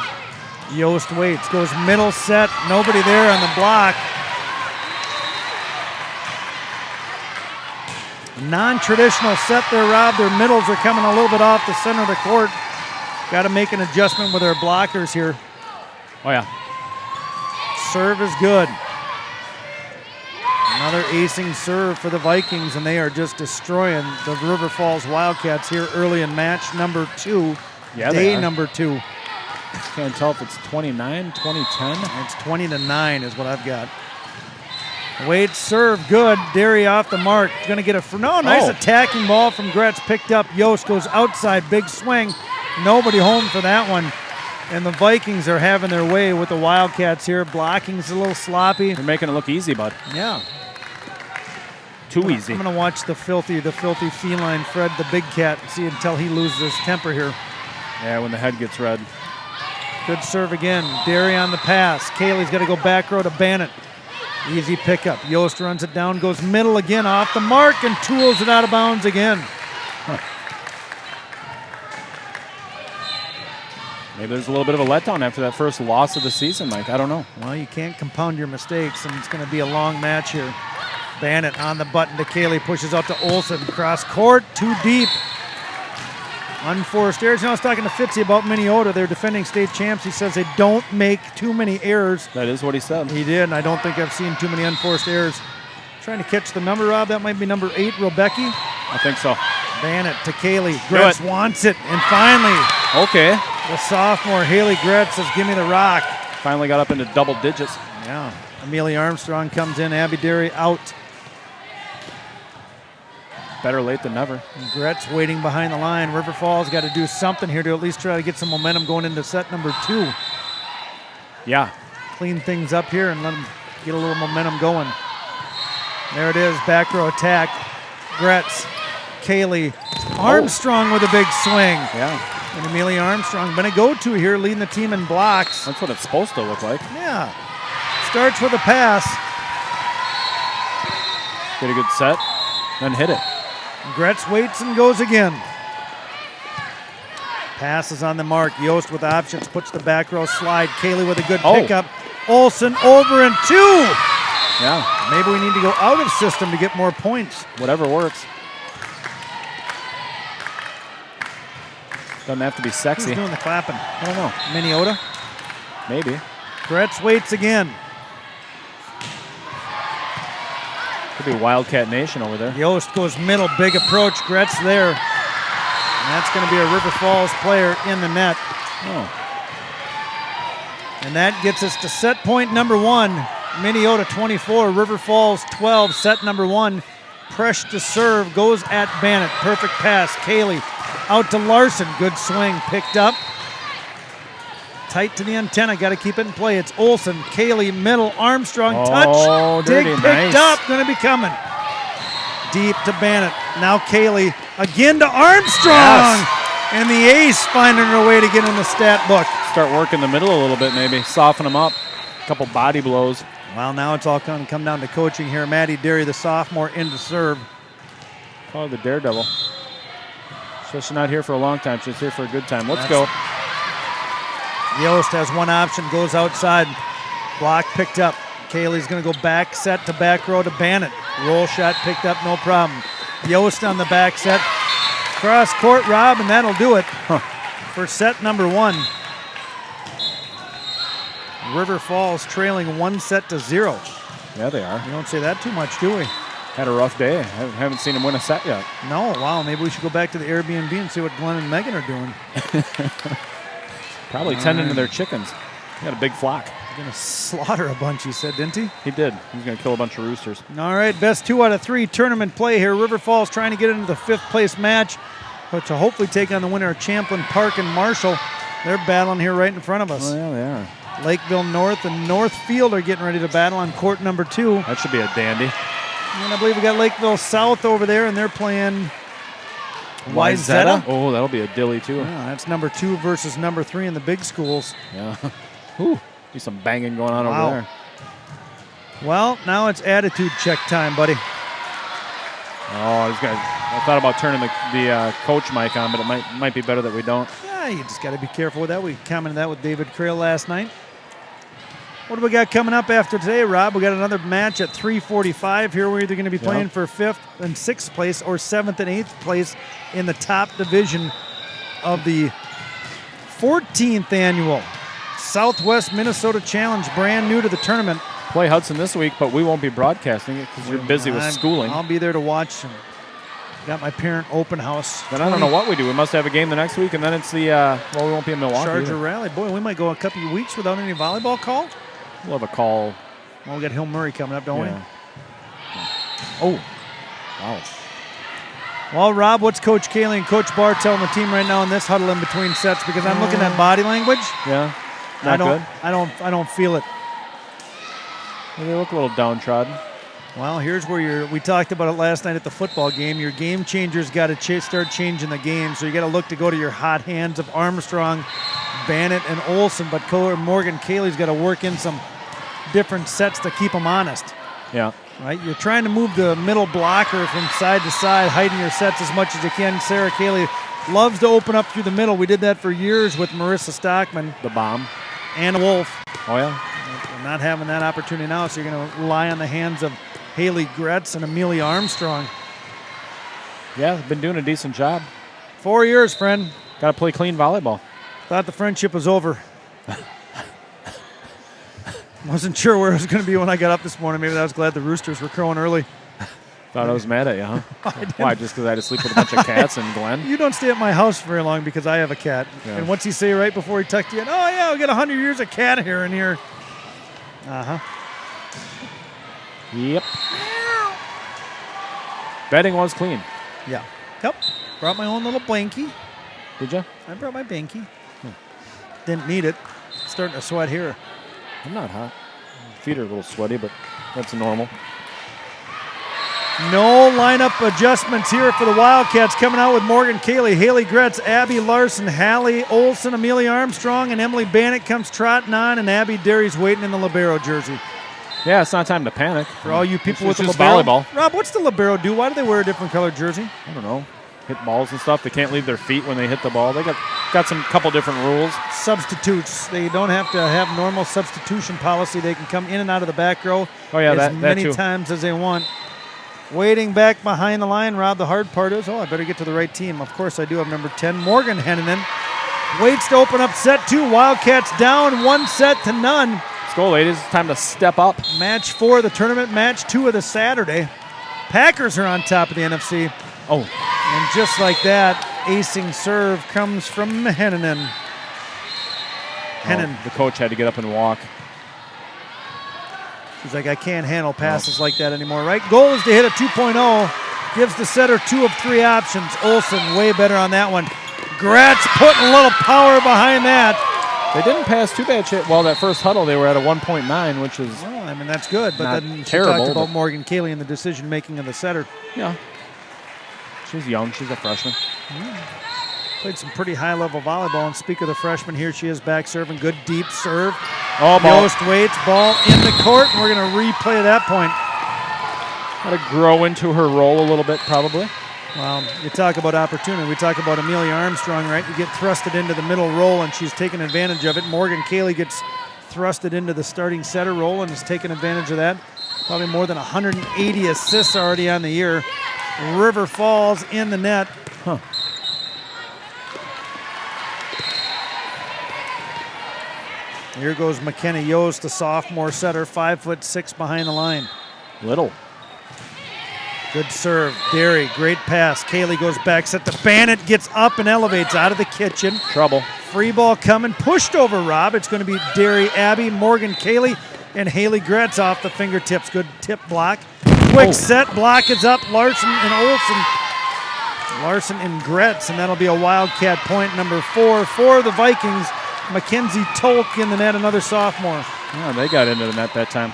Yost waits, goes middle set. Nobody there on the block. Non-traditional set there, Rob. Their middles are coming a little bit off the center of the court. Got to make an adjustment with their blockers here. Oh, yeah. Serve is good. Another acing serve for the Vikings, and they are just destroying the River Falls Wildcats here early in match number 2. Yeah, day number 2. Can't tell if it's 29, 2010. It's 20-9 is what I've got. Wade serve good. Derry off the mark. Going to get a nice attacking ball from Gretz. Picked up. Yost goes outside. Big swing. Nobody home for that one. And the Vikings are having their way with the Wildcats here. Blocking's a little sloppy. They're making it look easy, bud. Yeah. Too easy. I'm going to watch the filthy feline Fred the Big Cat and see until he loses his temper here. Yeah, when the head gets red. Good serve again. Derry on the pass. Kaylee's got to go back row to Bannett. Easy pickup. Yost runs it down, goes middle again off the mark, and tools it out of bounds again. Maybe there's a little bit of a letdown after that first loss of the season, Mike. I don't know. Well, you can't compound your mistakes, and it's going to be a long match here. Bannett on the button to Kaylee, pushes out to Olsen. Cross court, too deep. Unforced errors. I was talking to Fitzy about Minneota. They're defending state champs. He says they don't make too many errors. That is what he said. He did, and I don't think I've seen too many unforced errors. Trying to catch the number, Rob. That might be number 8, Rebecki. I think so. Bannett to Kaylee. Gretz wants it, and finally, okay, the sophomore Haley Gretz says, "Give me the rock." Finally got up into double digits. Yeah. Amelia Armstrong comes in. Abby Derry out. Better late than never. And Gretz waiting behind the line. River Falls got to do something here to at least try to get some momentum going into set number 2. Yeah. Clean things up here and let them get a little momentum going. There it is, back row attack. Gretz, Kaylee, Armstrong with a big swing. Yeah. And Amelia Armstrong been a go-to here, leading the team in blocks. That's what it's supposed to look like. Yeah. Starts with a pass. Get a good set, then hit it. Gretz waits and goes again. Passes on the mark. Yost with options, puts the back row slide. Kaylee with a good pickup. Olsen over and 2. Yeah. Maybe we need to go out of system to get more points. Whatever works. Doesn't have to be sexy. Who's doing the clapping? I don't know. Minneota? Maybe. Gretz waits again. Could be Wildcat Nation over there. Yost goes middle, big approach. Gretz there. And that's going to be a River Falls player in the net. Oh. And that gets us to set point number 1. Minneota 24, River Falls 12, set number 1. Presh to serve, goes at Bannett. Perfect pass. Kaylee out to Larson. Good swing, picked up. Tight to the antenna, got to keep it in play. It's Olsen, Kaylee, middle, Armstrong, touch. Dig picked up, going to be coming. Deep to Bannett. Now Kaylee, again to Armstrong. Yes. And the ace finding her way to get in the stat book. Start working the middle a little bit maybe. Soften them up. A couple body blows. Well, now it's all going to come down to coaching here. Maddie Derry, the sophomore, into serve. Oh, the daredevil. So she's not here for a long time. She's here for a good time. Let's go. Yost has one option, goes outside. Block picked up. Kaylee's going to go back set to back row to Bannett. Roll shot picked up, no problem. Yost on the back set. Cross court, Rob, and that'll do it for set number 1. River Falls trailing 1-0. Yeah, they are. We don't say that too much, do we? Had a rough day. Haven't seen him win a set yet. No, wow, maybe we should go back to the Airbnb and see what Glenn and Megan are doing. Probably tending to their chickens. He got a big flock. Going to slaughter a bunch, he said, didn't he? He did. He's going to kill a bunch of roosters. All right, best 2 out of 3 tournament play here. River Falls trying to get into the 5th place match, but to hopefully take on the winner of Champlin Park and Marshall. They're battling here right in front of us. Oh, yeah, they are. Lakeville North and Northfield are getting ready to battle on court number 2. That should be a dandy. And I believe we got Lakeville South over there, and they're playing Wyzetta. Oh, that'll be a dilly, too. Yeah, that's number 2 versus number 3 in the big schools. Yeah. Ooh, be some banging going on over there. Well, now it's attitude check time, buddy. Oh, I thought about turning the coach mic on, but it might be better that we don't. Yeah, you just got to be careful with that. We commented that with David Creel last night. What do we got coming up after today, Rob? We got another match at 3:45 here. We're either going to be playing for 5th and 6th place or 7th and 8th place in the top division of the 14th annual Southwest Minnesota Challenge, brand new to the tournament. Play Hudson this week, but we won't be broadcasting it because you're busy with schooling. I'll be there to watch. Got my parent open house. Then I don't know what we do. We must have a game the next week, and then it's the, we won't be in Milwaukee. Charger Rally. Boy, we might go a couple of weeks without any volleyball call. We'll have a call. Well, we got Hill Murray coming up, don't we? Oh, wow. Well, Rob, what's Coach Cayley and Coach Barr telling the team right now in this huddle in between sets? Because I'm looking at body language. Yeah, not good. I don't feel it. Well, they look a little downtrodden. Well, here's where we talked about it last night at the football game. Your game changers got to start changing the game, so you got to look to go to your hot hands of Armstrong, Bannett, and Olson. But Morgan Cayley's got to work in some different sets to keep them honest. Yeah. Right? You're trying to move the middle blocker from side to side, hiding your sets as much as you can. Sarah Cayley loves to open up through the middle. We did that for years with Marissa Stockman. The bomb. And Wolf. Oh, yeah. We're not having that opportunity now, so you're going to rely on the hands of Haley Gretz and Amelia Armstrong. Yeah, they've been doing a decent job. 4 years, friend. Got to play clean volleyball. Thought the friendship was over. Wasn't sure where it was going to be when I got up this morning. Maybe I was glad the roosters were crowing early. Thought I was mad at you, huh? Why, just because I had to sleep with a bunch of cats and Glenn? You don't stay at my house very long because I have a cat. Yeah. And what's he say right before he tucked you in? Oh, yeah, we got 100 years of cat hair in here. Uh-huh. Yep. Bedding was clean. Yeah. Yep. Brought my own little blankie. Did you? I brought my banky. Didn't need it. Starting to sweat here. I'm not hot. Feet are a little sweaty, but that's normal. No lineup adjustments here for the Wildcats. Coming out with Morgan Cayley, Haley Gretz, Abby Larson, Hallie Olson, Amelia Armstrong, and Emily Bannett comes trotting on, and Abby Derry's waiting in the libero jersey. Yeah, it's not time to panic. For all you people with it's the just libero. volleyball. Rob, what's the libero do? Why do they wear a different colored jersey? I don't know. Hit balls and stuff. They can't leave their feet when they hit the ball. They got some couple different rules. Substitutes. They don't have to have normal substitution policy. They can come in and out of the back row that many too. times as they want. Waiting back behind the line, Rob, the hard part is, I better get to the right team. Of course, I do have number 10, Morgan Henneman. Waits to open up set 2. Wildcats down 1-0. Let's go, ladies. It's time to step up. Match 4 of the tournament, match 2 of the Saturday. Packers are on top of the NFC. Oh. And just like that, acing serve comes from Henneman. The coach had to get up and walk. She's like, I can't handle passes like that anymore, right? Goal is to hit a 2.0. Gives the setter 2 of 3 options. Olson way better on that one. Gratz putting a little power behind that. They didn't pass too bad. Well, that first huddle, they were at a 1.9, which is well, I mean, that's good. But then she terrible, talked about Morgan Cayley and the decision-making of the setter. Yeah. She's young. She's a freshman. Played some pretty high-level volleyball. And speak of the freshman, here she is back serving. Good deep serve. Oh, ball. Yost waits, ball in the court, and we're going to replay that point. Got to grow into her role a little bit, probably. Well, you talk about opportunity. We talk about Amelia Armstrong, right? You get thrusted into the middle roll, and she's taking advantage of it. Morgan Cayley gets thrust it into the starting setter role and has taken advantage of that. Probably more than 180 assists already on the year. River Falls in the net. Huh. Here goes McKenna Yost, the sophomore setter, 5'6" behind the line. Little. Good serve. Derry, great pass. Kaylee goes back, set to Bannett, gets up and elevates out of the kitchen. Trouble. Free ball coming, pushed over Rob. It's going to be Derry, Abby, Morgan, Kaylee, and Haley Gretz off the fingertips. Good tip block. Quick set, block is up. Larson and Olsen. Larson and Gretz, and that'll be a Wildcat point number 4 for the Vikings. Mackenzie Tolk in the net, another sophomore. Yeah, they got into the net that time.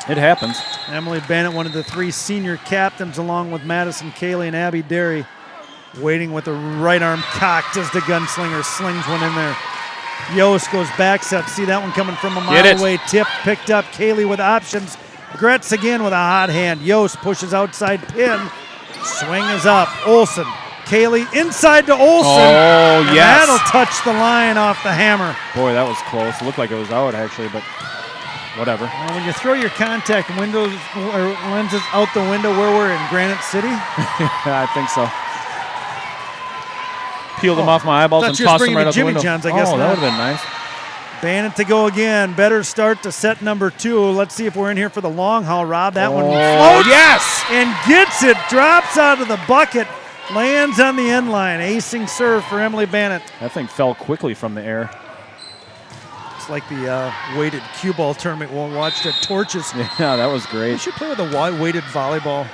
It happens. Emily Bennett, one of the 3 senior captains, along with Madison Kaylee and Abby Derry, waiting with the right arm cocked as the gunslinger slings one in there. Yost goes back set. See that one coming from a mile away. Tip picked up. Kaylee with options. Gretz again with a hot hand. Yost pushes outside pin. Swing is up. Olsen. Kaylee inside to Olsen. Oh, and yes. that'll touch the line off the hammer. Boy, that was close. It looked like it was out, actually, but whatever. Well, when you throw your contact windows or lenses out the window where we're in Granite City. I think so. Peeled them off my eyeballs and tossed them right out the Jimmy window. John's, I guess. Oh, that would have been nice. Bannett to go again. Better start to set number 2. Let's see if we're in here for the long haul, Rob. That one floats. Yes! And gets it. Drops out of the bucket. Lands on the end line. Acing serve for Emily Bannett. That thing fell quickly from the air. It's like the weighted cue ball tournament we watched at Torches. Yeah, that was We great. should play with a weighted volleyball.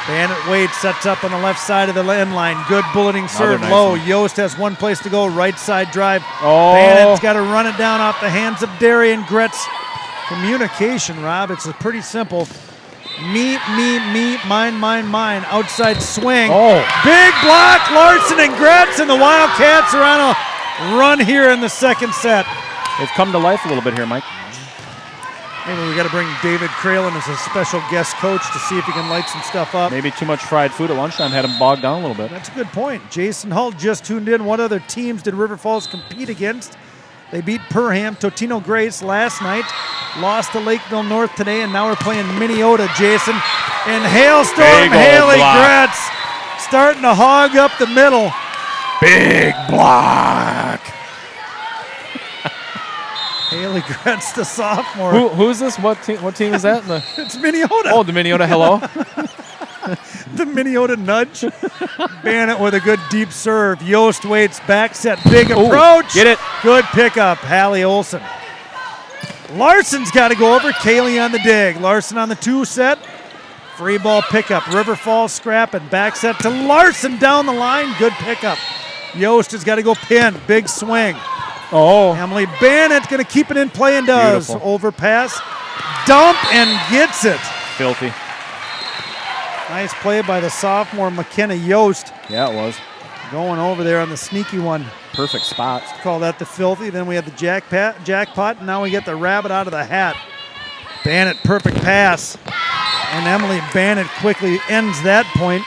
Bannett waits, sets up on the left side of the end line. Good bulleting serve, nice low. one. Yost has one place to go, right side drive. Oh. Bannett's got to run it down off the hands of Derry and Gretz. Communication, Rob, it's pretty simple. Me, mine. Outside swing. Oh. Big block, Larson and Gretz, and the Wildcats are on a run here in the second set. They've come to life a little bit here, Mike. Maybe we got to bring David Kralin as a special guest coach to see if he can light some stuff up. Maybe too much fried food at lunchtime had him bogged down a little bit. That's a good point. Jason Hull just tuned in. What other teams did River Falls compete against? They beat Perham, Totino Grace last night, lost to Lakeville North today, and now we're playing Minneota, Jason. And Hailstorm, Big old Haley block. Gretz starting to hog up the middle. Big block. Haley Gretz, the sophomore. Who's this? What team is that? It's Minneota. Oh, the Minneota. Hello. The Minneota nudge. Bannett with a good deep serve. Yost waits, back set, big approach. Get it. Good pickup, Hallie Olsen. Larson's got to go over. Kaylee on the dig. Larson on the 2 set. Free ball pickup. River Falls scrapping. Back set to Larson down the line. Good pickup. Yost has got to go pin. Big swing. Oh. Emily Bannett going to keep it in play and does. Beautiful. Overpass. Dump and gets it. Filthy. Nice play by the sophomore McKenna Yost. Yeah, it was. Going over there on the sneaky one. Perfect spot. Call that the filthy. Then we had the jackpot, and now we get the rabbit out of the hat. Bannett, perfect pass. And Emily Bannett quickly ends that point.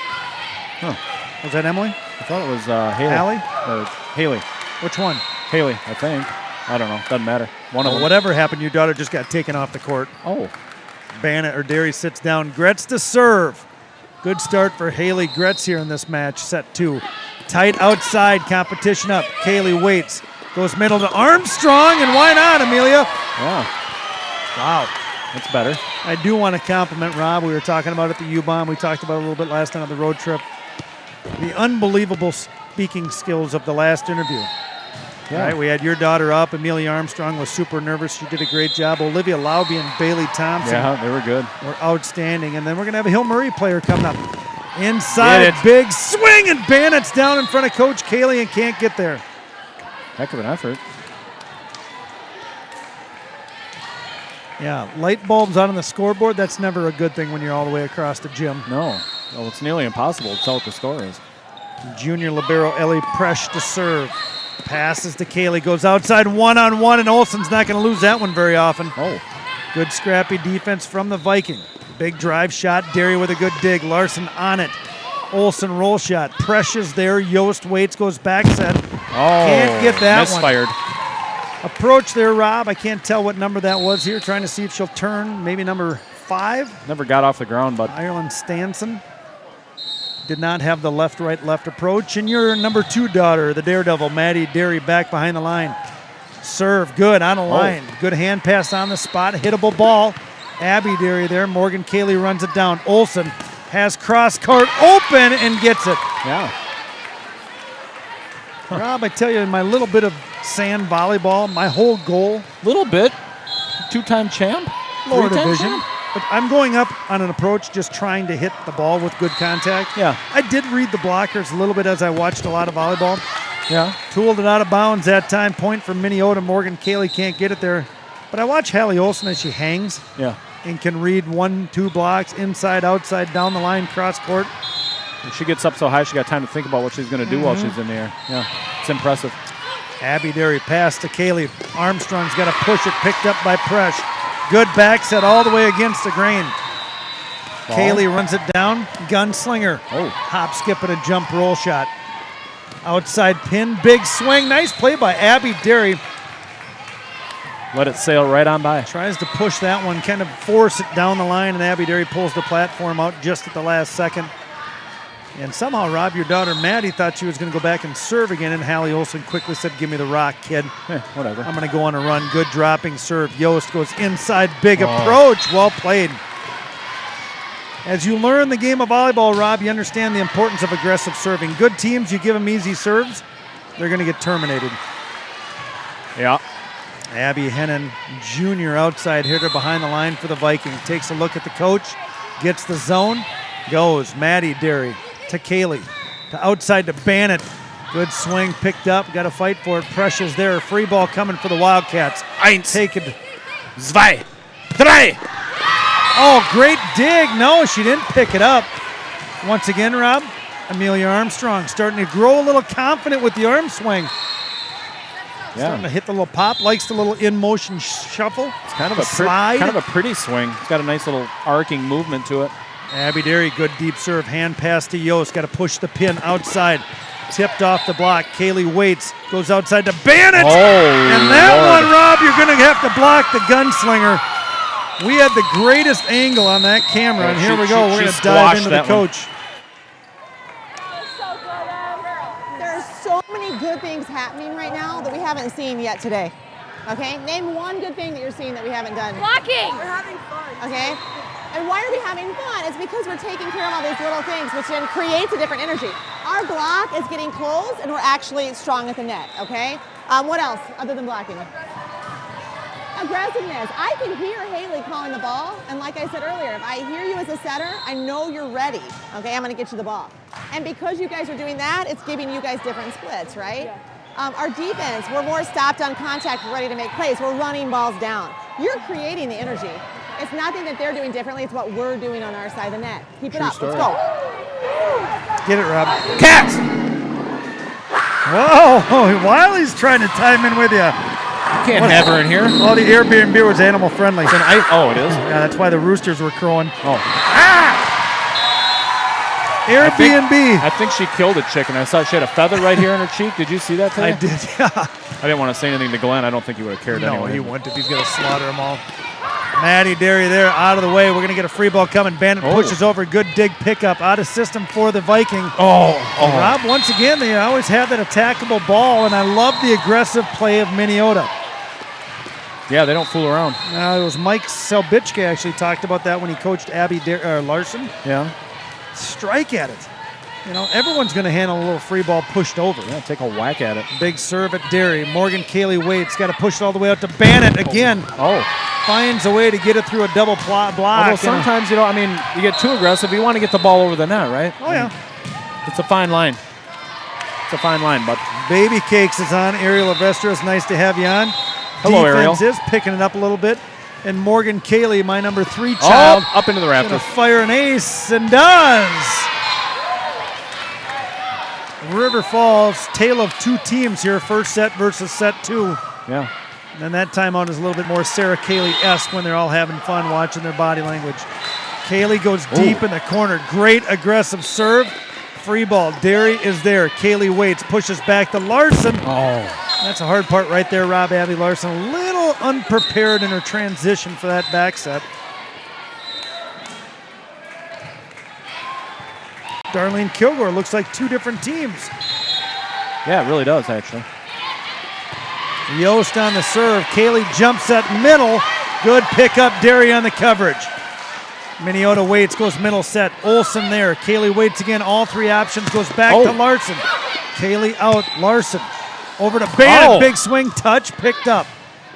Huh. Was that Emily? I thought it was Haley. Allie? Haley. Which one? Haley, I think. I don't know. Doesn't matter. One of them. Whatever happened, your daughter just got taken off the court. Oh. Bannett or Derry sits down. Gretz to serve. Good start for Haley Gretz here in this match. Set 2. Tight outside, competition up. Kaylee waits. Goes middle to Armstrong, and why not, Amelia? Yeah. Wow. That's better. I do want to compliment Rob. We were talking about it at the U-Bomb. We talked about it a little bit last night on the road trip. The unbelievable speaking skills of the last interview. Yeah. Right, we had your daughter up. Amelia Armstrong was super nervous. She did a great job. Olivia Lauby and Bailey Thompson Yeah, they were good. were outstanding. And then we're going to have a Hill Murray player coming up. Inside, big swing, and Bannett's down in front of Coach Kaylee and can't get there. Heck of an effort. Yeah, light bulbs out on the scoreboard, that's never a good thing when you're all the way across the gym. No. Well, it's nearly impossible to tell what the score is. Junior libero Ellie Presh to serve. Passes to Kaylee, goes outside one-on-one, and Olsen's not going to lose that one very often. Oh. Good scrappy defense from the Viking. Big drive shot, Derry with a good dig. Larson on it. Olsen roll shot. Presh is there. Yost waits, goes back set. Oh. Can't get that one. Misfired. Approach there, Rob. I can't tell what number that was here. Trying to see if she'll turn. Maybe number 5. Never got off the ground, but Ireland Stanson did not have the left approach. And your number 2 daughter, the Daredevil, Maddie Derry, back behind the line. Serve, good, on the line. Good hand pass on the spot, hittable ball. Abby Derry there, Morgan Cayley runs it down. Olsen has cross court open and gets it. yeah. Rob, I tell you, in my little bit of sand volleyball, my whole goal, Little bit. 2-time champ. lower 3-time division, champ? but I'm going up on an approach just trying to hit the ball with good contact. Yeah. I did read the blockers a little bit as I watched a lot of volleyball. Yeah. Tooled it out of bounds that time. Point from Minneota. Morgan Cayley can't get it there. But I watch Hallie Olsen as she hangs Yeah. and can read 1-2 blocks, inside, outside, down the line, cross court. When she gets up so high, she got time to think about what she's going to do while she's in the air. Yeah. It's impressive. Abby Derry pass to Cayley. Armstrong's got to push it, picked up by Presh. Good back set all the way against the grain. Ball. Cayley runs it down. Gunslinger. Oh. Hop, skip, and a jump roll shot. Outside pin, big swing. Nice play by Abby Derry. Let it sail right on by. Tries to push that one, kind of force it down the line, and Abby Derry pulls the platform out just at the last second. And somehow, Rob, your daughter Maddie thought she was going to go back and serve again, and Hallie Olsen quickly said, "Give me the rock, kid. Whatever. I'm going to go on a run." Good dropping serve. Yost goes inside, big approach. Well played. As you learn the game of volleyball, Rob, you understand the importance of aggressive serving. Good teams, you give them easy serves, they're going to get terminated. Yeah. Abby Hennon, junior outside hitter behind the line for the Viking. Takes a look at the coach, gets the zone, goes. Maddie Derry to Cayley, to outside to Bannett. Good swing, picked up, got to fight for it. Pressure's there. Free ball coming for the Wildcats. Eins. Take it. 2. 3. Oh, great dig. No, she didn't pick it up. Once again, Rob, Amelia Armstrong starting to grow a little confident with the arm swing. Starting to hit the little pop, likes the little in-motion shuffle. It's kind of a slide. kind of a pretty swing. It's got a nice little arcing movement to it. Abby Derry, good deep serve. Hand pass to Yost. Got to push the pin outside. Tipped off the block. Cayley waits. Goes outside to Bannett. Oh, and that Lord. one, Rob, you're going to have to block the gunslinger. We had the greatest angle on that camera, and here we go. We're going to dive into the coach. There are so many good things happening right now that we haven't seen yet today. Okay? Name one good thing that you're seeing that we haven't done. Blocking! We're having fun. Okay? And why are we having fun? It's because we're taking care of all these little things, which then creates a different energy. Our block is getting closed, and we're actually strong at the net, okay? What else other than blocking? Aggressiveness. I can hear Haley calling the ball, and like I said earlier, if I hear you as a setter, I know you're ready, okay? I'm going to get you the ball. And because you guys are doing that, it's giving you guys different splits, right? Yeah. Our defense, we're more stopped on contact, ready to make plays. We're running balls down. You're creating the energy. It's nothing that they're doing differently. It's what we're doing on our side of the net. Keep it up. Story. Let's go. Get it, Rob. Cats! Whoa, Wiley's trying to time in with you. You can't have her in here. Oh, the Airbnb was animal friendly. Oh, it is? Yeah, that's why the roosters were crowing. Oh. Airbnb. I think she killed a chicken. I saw she had a feather right here on her cheek. Did you see that today? I did, yeah. I didn't want to say anything to Glenn. I don't think he would have cared No, anyway. he wouldn't if he's going to slaughter them all. Maddie Derry there, out of the way. We're going to get a free ball coming. Bannett pushes over. Good dig pickup. Out of system for the Viking. Rob, once again, they always have that attackable ball, and I love the aggressive play of Minneota. Yeah, they don't fool around. It was Mike Selbichka actually talked about that when he coached Abby Larson. Yeah. Strike at it. You know, everyone's going to handle a little free ball pushed over. Yeah, take a whack at it. Big serve at Derry. Morgan Cayley waits. Got to push it all the way out to Bannett again. Finds a way to get it through a double block. Although sometimes, you get too aggressive. You want to get the ball over the net, right? Oh, yeah. It's a fine line. It's a fine line, but Baby Cakes is on. Ariel Avestra, it's nice to have you on. Hello, Defense Ariel. is picking it up a little bit. And Morgan Cayley, my number 3 child, up into the gonna rafters. fire an ace, and does. River Falls, tale of two teams here. First set versus set 2. Yeah. And that timeout is a little bit more Sarah Cayley-esque when they're all having fun watching their body language. Cayley goes deep in the corner. Great aggressive serve. Free ball. Derry is there. Cayley waits, pushes back to Larson. That's a hard part right there, Rob. Abby Larson a little unprepared in her transition for that back set. Darlene Kilgore looks like two different teams. Yeah, it really does, actually. Yost on the serve. Kaylee jumps at middle. Good pickup. Derry on the coverage. Minneota waits, goes middle set. Olsen there. Kaylee waits again. All three options. Goes back to Larson. Kaylee out. Larson over to Bannon. Oh. Big swing. Touch. Picked up.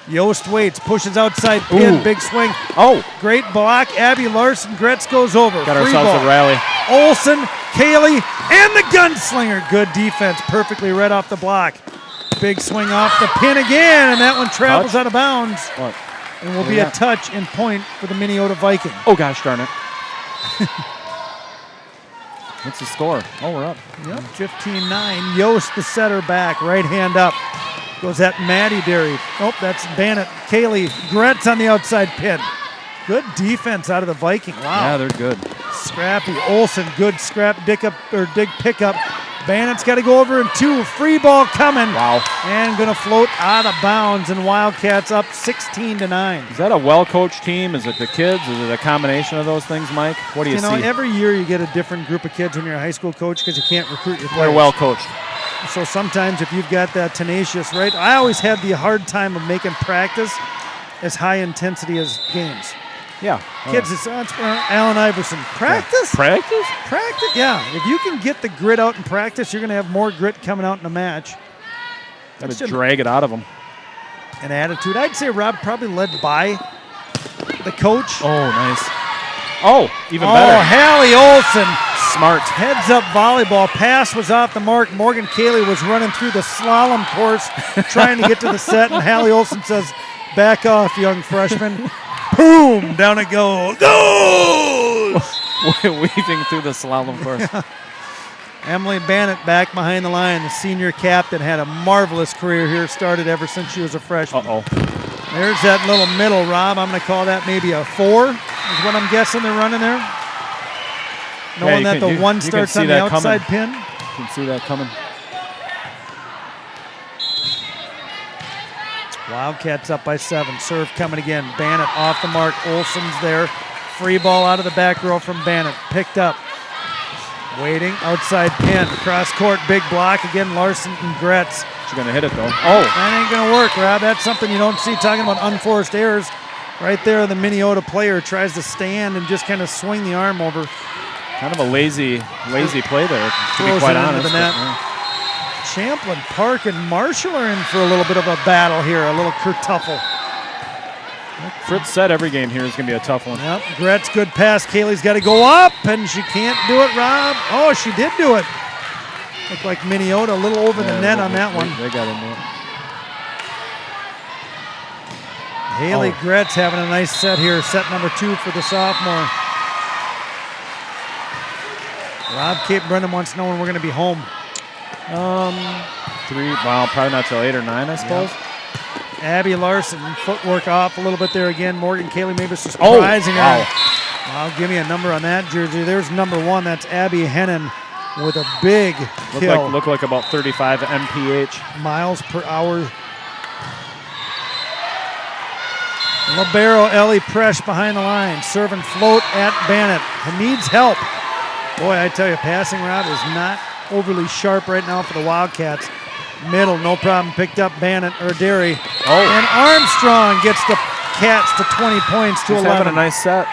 Yost waits. Pushes outside pin. Ooh. Big swing. Oh, Great block. Abby Larson. Gretz goes over. got Free ourselves ball. a rally. Olsen, Kaylee, and the gunslinger. Good defense. Perfectly read off the block. Big swing off the pin again, and that one travels Touch? out of bounds. What? And will be a touch and point for the Minneota Viking. Oh, gosh darn it. What's the score? Oh, we're up. Yep, 15-9. Yost, the setter, back. Right hand up. Goes at Maddie Derry. Nope, that's Bannon. Kaylee, Gretz on the outside pin. Good defense out of the Viking. Wow. Yeah, they're good. Scrappy. Olsen, good scrap dig pickup. Bannon's got to go over in two. Free ball coming. Wow. And going to float out of bounds, and Wildcats up 16-9. Is that a well-coached team? Is it the kids? Is it a combination of those things, Mike? What do you see? Every year you get a different group of kids when you're a high school coach because you can't recruit your players. They're well-coached. So sometimes if you've got that tenacious, right? I always had the hard time of making practice as high intensity as games. Yeah. Kids, it's Allen Iverson. Practice? Practice? Practice, yeah. If you can get the grit out in practice, you're going to have more grit coming out in a match. Got to drag it out of them. An attitude. I'd say Rob probably led by the coach. Oh, nice. Oh, even Oh, better. Hallie Olsen. Smart. Heads up volleyball. Pass was off the mark. Morgan Cayley was running through the slalom course trying to get to the set, and Hallie Olsen says, "Back off, young freshman." Boom! Down it goes. Goes! Weaving through the slalom course. Emily Bannett back behind the line. The senior captain had a marvelous career here. Started ever since she was a freshman. Uh-oh. There's that little middle, Rob. I'm going to call that maybe a 4 is what I'm guessing they're running there. Knowing that the one starts on the outside pin. You can see that coming. Wildcats up by 7. Serve coming again. Bannett off the mark. Olsen's there. Free ball out of the back row from Bannett. Picked up. Waiting. Outside pin. Cross court. Big block. Again, Larson and Gretz. She's going to hit it, though. Oh. That ain't going to work, Rob. That's something you don't see talking about unforced errors. Right there, the Minneota player tries to stand and just kind of swing the arm over. Kind of a lazy play there, to be Throws quite it into honest. the net. Yeah. Champlin, Park, and Marshall are in for a little bit of a battle here, a little kertuffle. Fritz said every game here is going to be a tough one. Yep, Gretz, good pass. Kaylee's got to go up, and she can't do it, Rob. Oh, she did do it. Looked like Minneota a little over the net on that one. They got into it. Haley Gretz having a nice set here, set number 2 for the sophomore. Rob Cape Brennan wants to know when we're going to be home. 3, well, probably not till 8 or 9, I suppose. Yep. Abby Larson, footwork off a little bit there again. Morgan Cayley maybe surprising her. Wow, give me a number on that jersey. There's number 1. That's Abby Hennon with a big kill. Look like about 35 mph. Miles per hour. Libero Ellie Presh behind the line. Serve and float at Bannett. He needs help. Boy, I tell you, passing route is not overly sharp right now for the Wildcats. Middle, no problem. Picked up Bannett or Derry. Oh. And Armstrong gets the Cats to 20 points to She's 11. having a nice set.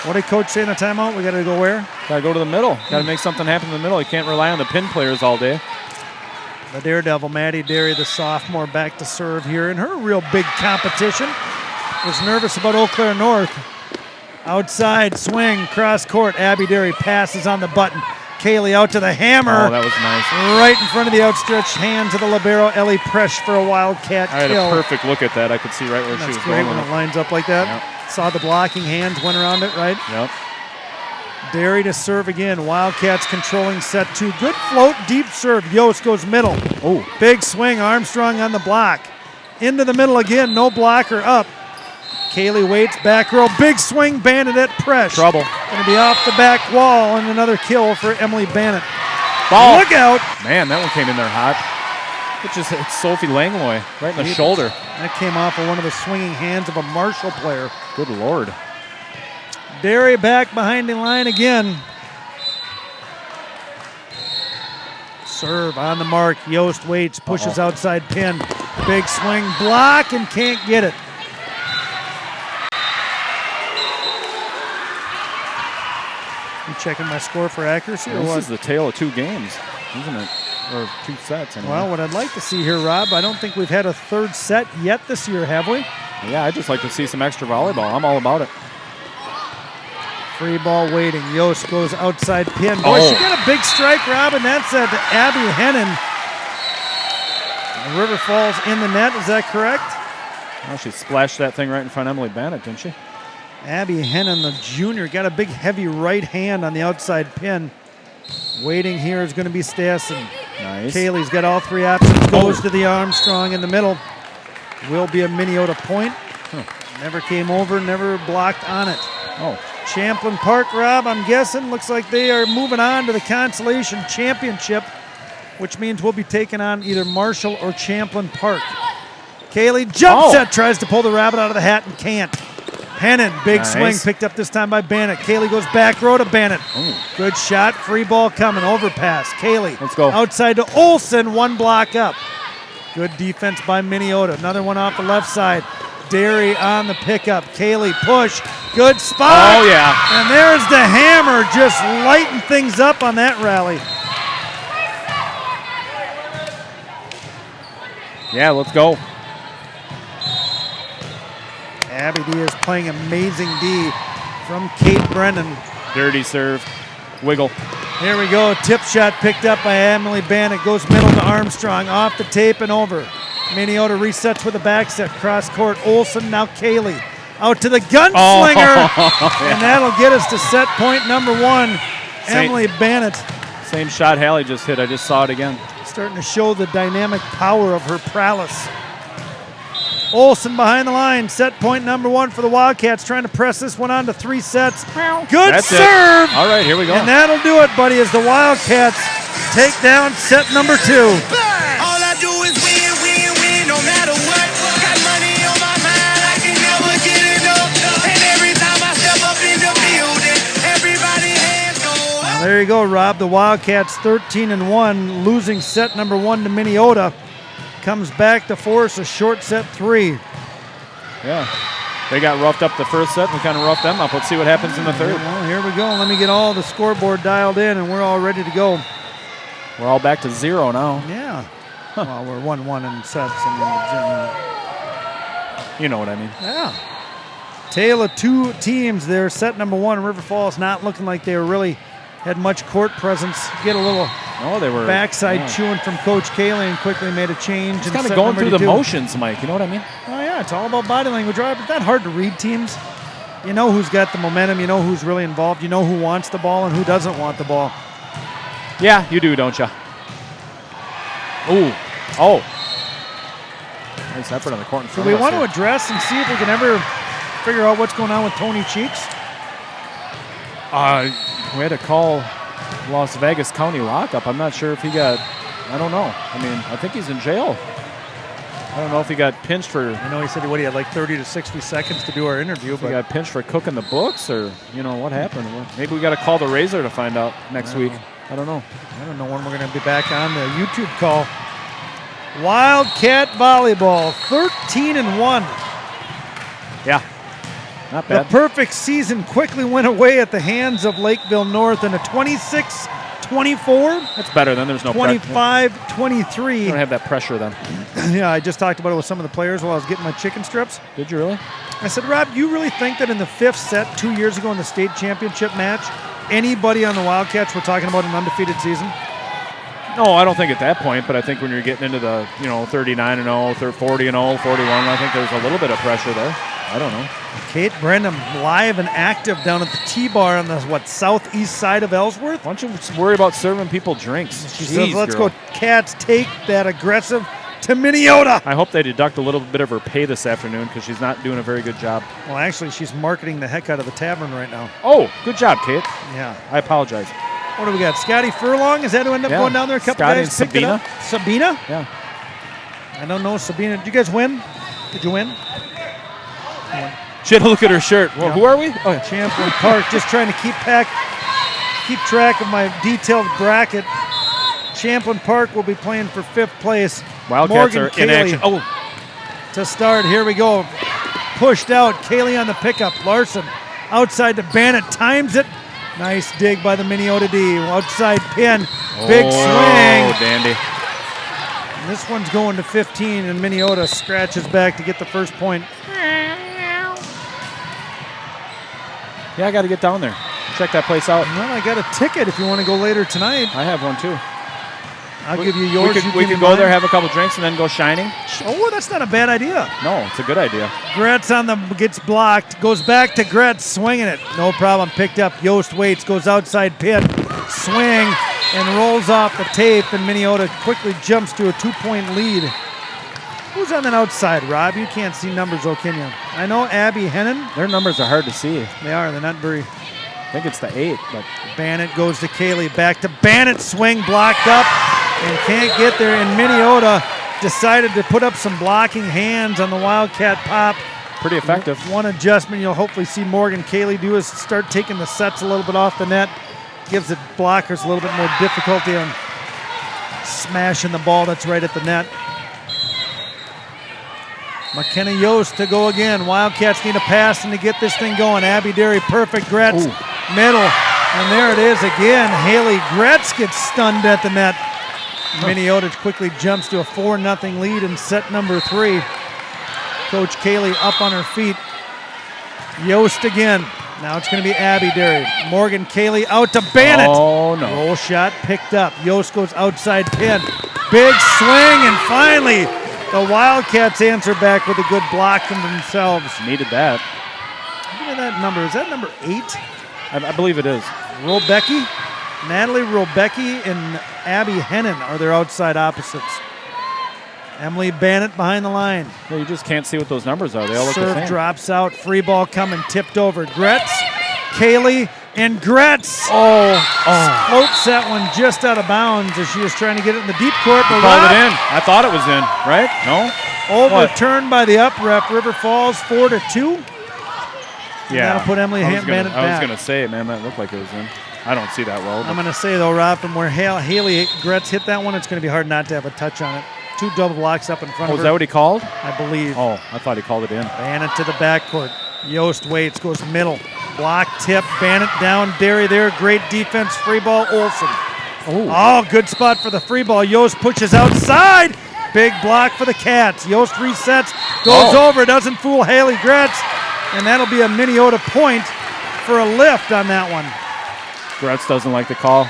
What did Coach say in the timeout? We got to go where? Got to go to the middle. Got to make something happen in the middle. You can't rely on the pin players all day. The Daredevil, Maddie Derry, the sophomore, back to serve here in her real big competition. Was nervous about Eau Claire North. Outside swing, cross court. Abby Derry passes on the button. Kaylee out to the hammer. Oh, that was nice. Right in front of the outstretched hand to the libero, Ellie Presh, for a Wildcat I had kill. a perfect look at that. I could see right where she That's was great going. when it lines up like that. Yep. Saw the blocking hands, went around it, right? Yep. Derry to serve again. Wildcats controlling set 2. Good float, deep serve. Yost goes middle. Oh. Big swing, Armstrong on the block. Into the middle again, no blocker up. Kaylee waits, back row, big swing, Bannett Presh. Trouble. Going to be off the back wall, and another kill for Emily Bannett. Ball. Look out. Man, that one came in there hot. It just hit Sophie Langlois right in the shoulder. That came off of one of the swinging hands of a Marshall player. Good Lord. Derry back behind the line again. Serve on the mark. Yost waits, pushes outside pin. Big swing, block, and can't get it. You checking my score for accuracy or This what? is the tale of 2 games, isn't it? Or 2 sets. Anyway. Well, what I'd like to see here, Rob, I don't think we've had a third set yet this year, have we? Yeah, I'd just like to see some extra volleyball. I'm all about it. Free ball waiting. Yost goes outside pin. Boy, she got a big strike, Rob, and that's at Abby Hennon. The River Falls in the net. Is that correct? Well, she splashed that thing right in front of Emily Bennett, didn't she? Abby Hennon, the junior, got a big, heavy right hand on the outside pin. Waiting here is going to be Stassen. Nice. Kaylee's got all 3 options. Goes to the Armstrong in the middle. Will be a Minneota point. Never came over, never blocked on it. Oh. Champlin Park, Rob, I'm guessing. Looks like they are moving on to the Consolation Championship, which means we'll be taking on either Marshall or Champlin Park. Kaylee jump set, tries to pull the rabbit out of the hat and can't. Hennon, big swing, picked up this time by Bannett. Kaylee goes back row to Bannett. Good shot, free ball coming, overpass. Kaylee, let's go. Outside to Olsen, 1 block up. Good defense by Minneota. Another one off the left side. Derry on the pickup. Kaylee push, good spot. Oh yeah. And there's the hammer, just lighting things up on that rally. Yeah, let's go. Abby D is playing amazing D from Kate Brennan. Dirty serve. Wiggle. Here we go. Tip shot picked up by Emily Bannett. Goes middle to Armstrong. Off the tape and over. Minneota resets with a back set. Cross court. Olsen, now Kaylee. Out to the gunslinger. And that'll get us to set point number 1. Emily Bannett. Same shot Hallie just hit. I just saw it again. Starting to show the dynamic power of her prowess. Olsen behind the line. Set point number 1 for the Wildcats. Trying to press this one on to 3 sets. Good That's serve. It. All right, here we go. And that'll do it, buddy, as the Wildcats take down set number 2. All I do is win, win, win, no matter what. Got money on my mind, I can never get enough. And every time I step up in the building, everybody hands go up. There you go, Rob. The Wildcats 13-1, losing set number 1 to Minneota. Comes back to force a short set 3. Yeah. They got roughed up the first set. We kind of roughed them up. Let's see what happens in the third. Well, here we go. Let me get all the scoreboard dialed in, and we're all ready to go. We're all back to 0 now. Yeah. Well, we're 1-1 in sets. You know what I mean. Yeah. Tale of 2 teams there. Set number 1, River Falls, not looking like they really had much court presence. Get a little they were backside chewing from Coach Kaylee and quickly made a change. Just kind of going through the motions, Mike. You know what I mean? Oh, yeah. It's all about body language. Right? It's not hard to read teams. You know who's got the momentum. You know who's really involved. You know who wants the ball and who doesn't want the ball. Yeah, you do, don't you? Ooh. Oh. Nice effort on the court in So front we of us want to here. address and see if we can ever figure out what's going on with Tony Cheeks. We had to call Las Vegas County lockup. I'm not sure if he got, I don't know. I mean, I think he's in jail. I don't know if he got pinched for. I know he said he had like 30 to 60 seconds to do our interview, If he but got pinched for cooking the books, or what happened? Maybe we got to call the Razor to find out next week. I don't know. I don't know when we're going to be back on the YouTube call. Wildcat Volleyball, 13-1. Yeah, not The bad. perfect season quickly went away at the hands of Lakeville North in a 26-24, That's better then. There's no pressure. 25-23. You don't have that pressure then. Yeah, I just talked about it with some of the players while I was getting my chicken strips. Did you really? I said, Rob, you really think that in the 5th set 2 years ago in the state championship match, anybody on the Wildcats were talking about an undefeated season? No, I don't think at that point, but I think when you're getting into the 39-0, 40-0, 41, I think there's a little bit of pressure there. I don't know. Kate Brenham live and active down at the T-Bar on the, southeast side of Ellsworth. Why don't you worry about serving people drinks? She Jeez, says, let's girl. go Cats, take that aggressive to Minneota. I hope they deduct a little bit of her pay this afternoon because she's not doing a very good job. Well, actually, she's marketing the heck out of the tavern right now. Oh, good job, Kate. Yeah. I apologize. What do we got? Scotty Furlong? Is that who ended up Yeah. going down there? A couple Scotty guys and picked it up. Sabina? Yeah. I don't know, Sabina. Did you guys win? Did you win? She had to look at her shirt. Well, Yeah. who are we? Oh, yeah. Champlin Park, just trying to keep track of my detailed bracket. Champlin Park will be playing for 5th place. Wildcats Morgan are in Cayley action. Oh, to start. Here we go. Pushed out. Cayley on the pickup. Larson outside to Bannett. Times it. Nice dig by the Minneota D. Outside pin. Big swing. Oh, dandy. And this one's going to 15, and Minneota scratches back to get the first point. Yeah, I got to get down there. Check that place out. Well, I got a ticket if you want to go later tonight. I have one too. I'll give you yours. We could go there, have a couple drinks, and then go shining. Oh, that's not a bad idea. No, it's a good idea. Gretz gets blocked, goes back to Gretz, swinging it. No problem, picked up. Yost waits, goes outside pin, swing, and rolls off the tape, and Minneota quickly jumps to a 2-point lead. Who's on that outside, Rob? You can't see numbers, though, can you? I know Abby Hennon. Their numbers are hard to see. They are, they're not very. I think it's the 8, but Bannett goes to Cayley, back to Bannett, swing blocked up, and can't get there, and Minneota decided to put up some blocking hands on the Wildcat pop. pretty effective. One adjustment you'll hopefully see Morgan Cayley do is start taking the sets a little bit off the net. Gives the blockers a little bit more difficulty on smashing the ball that's right at the net. McKenna Yost to go again. Wildcats need a pass and to get this thing going. Abby Derry, perfect. Gretz, middle. And there it is again. Haley Gretz gets stunned at the net. Minneota quickly jumps to a 4-0 lead in set number 3. Coach Cayley up on her feet. Yost again. Now it's going to be Abby Derry. Morgan Cayley out to Bannett. Oh, no. Roll shot picked up. Yost goes outside pin. Big swing, and finally the Wildcats answer back with a good block from themselves. Needed that. Look at that number. Is that number 8? I believe it is. Robecki, Natalie Robecki and Abby Hennon are their outside opposites. Emily Bannett behind the line. Yeah, you just can't see what those numbers are. They all look the Serve same. drops out. Free ball coming. Tipped over. Gretz, Cayley, and Gretz. Floats that one just out of bounds as she was trying to get it in the deep court. But Called it in. I thought it was in, right? No? overturned by the up ref. River Falls 4-2. Yeah. That'll put Emily Bannett back. I was going to say, man, that looked like it was in. I don't see that well. I'm going to say, though, Rob, from where Haley Gretz hit that one, it's going to be hard not to have a touch on it. 2 double blocks up in front of is her. that what he called? I believe. Oh, I thought he called it in. Bannett to the backcourt. Yost waits, goes middle. Block tip. Bannett down. Derry there. Great defense. Free ball. Olsen. Oh, good spot for the free ball. Yost pushes outside. Big block for the Cats. Yost resets. Goes over. Doesn't fool Haley Gretz. And that'll be a Minneota point for a lift on that one. Gretz doesn't like the call.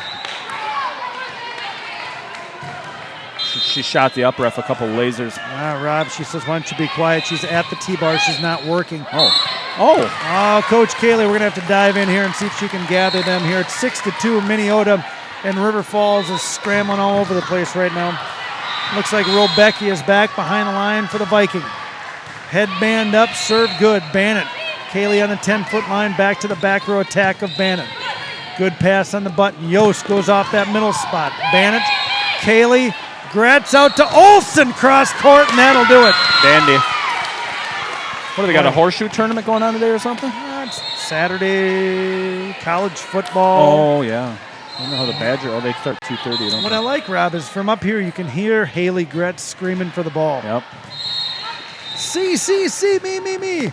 She shot the up ref a couple lasers. Rob, she says, why don't you be quiet? She's at the T-bar. She's not working. Oh, Coach Cayley, we're going to have to dive in here and see if she can gather them here. It's 6-2 Minneota, and River Falls is scrambling all over the place right now. Looks like Robecki is back behind the line for the Viking. Headband up, serve good. Bannett. Cayley on the 10-foot line, back to the back row attack of Bannett. Good pass on the button. Yost goes off that middle spot. Bannett, Cayley, Gretz out to Olsen, cross court, and that'll do it. dandy. What, do they got a horseshoe tournament going on today or something? It's Saturday college football. Oh, yeah. I don't know how the Badger, they start 2:30. Don't What they? I like, Rob, is from up here you can hear Haley Gretz screaming for the ball. Yep. See, me.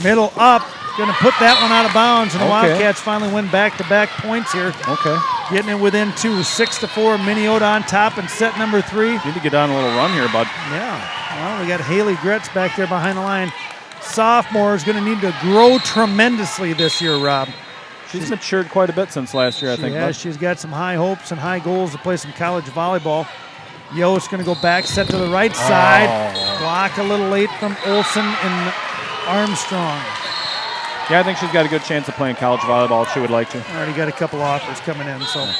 Middle up, going to put that one out of bounds, and the Okay. Wildcats finally win back-to-back points here. Okay. Getting it within 2, 6-4, Minneota on top in set number 3. Need to get on a little run here, bud. Yeah, well, we got Haley Gretz back there behind the line. Sophomore is going to need to grow tremendously this year, Rob. She's matured quite a bit since last year, I think. Yeah, bud. she's got some high hopes and high goals to play some college volleyball. Yost going to go back, set to the right side. Block a little late from Olsen and Armstrong. Yeah, I think she's got a good chance of playing college volleyball if she would like to. Already got a couple offers coming in, so.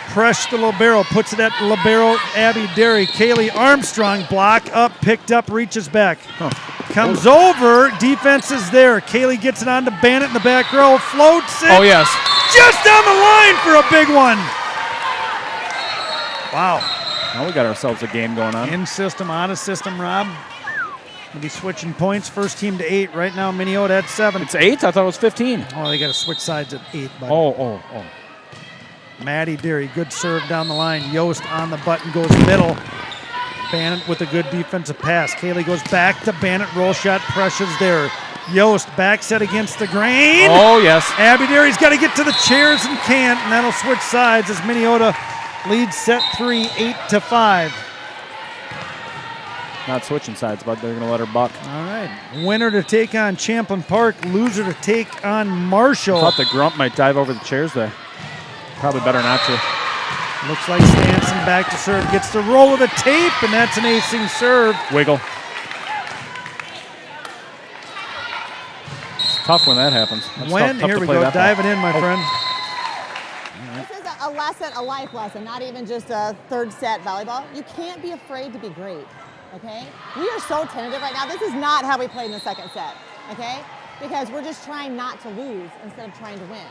Press the libero, puts it at libero, Abby Derry. Cayley Armstrong, block up, picked up, reaches back. Comes over, defense is there. Cayley gets it on to Bannett in the back row, floats it. Oh, yes. Just on the line for a big one. Wow. Now we got ourselves a game going on. In system, out of system, Rob. We'll be switching points. First team to 8. Right now, Minneota at 7. It's 8? I thought it was 15. Oh, they got to switch sides at 8. Buddy. Oh. Maddie Deary, good serve down the line. Yost on the button, goes middle. Bannon with a good defensive pass. Kaylee goes back to Bannon. Roll shot, pressures there. Yost back set against the grain. Oh, yes. Abby Deary's got to get to the chairs and can't, and that'll switch sides as Minneota leads set 3, 8-5. Not switching sides, but they're going to let her buck. All right. Winner to take on Champlin Park. Loser to take on Marshall. I thought the Grump might dive over the chairs there. Probably better not to. Looks like Stanson back to serve. Gets the roll of the tape, and that's an acing serve. Wiggle. It's tough when that happens. It's tough Here to we play go. that ball. Diving in, my friend. This is a lesson, a life lesson, not even just a third set volleyball. You can't be afraid to be great, okay? We are so tentative right now. This is not how we played in the second set, okay? Because we're just trying not to lose instead of trying to win,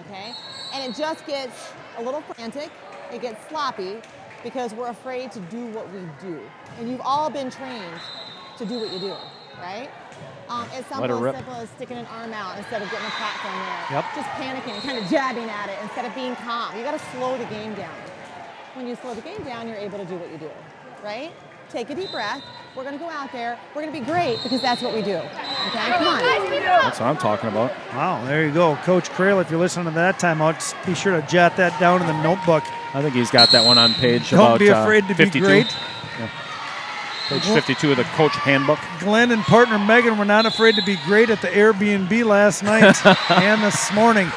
okay? And it just gets a little frantic. It gets sloppy because we're afraid to do what we do. And you've all been trained to do what you do, right? It's something as simple as sticking an arm out instead of getting a platform there. Yep. Just panicking and kind of jabbing at it instead of being calm. You got to slow the game down. When you slow the game down, you're able to do what you do, right? Take a deep breath. We're going to go out there. We're going to be great because that's what we do. Okay, come on. That's what I'm talking about. Wow, there you go. Coach Crail, if you're listening to that timeout, just be sure to jot that down in the notebook. I think he's got that one on page Don't about be afraid to 52. be great. Yeah. Page 52 of the coach handbook. Glenn and partner Megan were not afraid to be great at the Airbnb last night and this morning.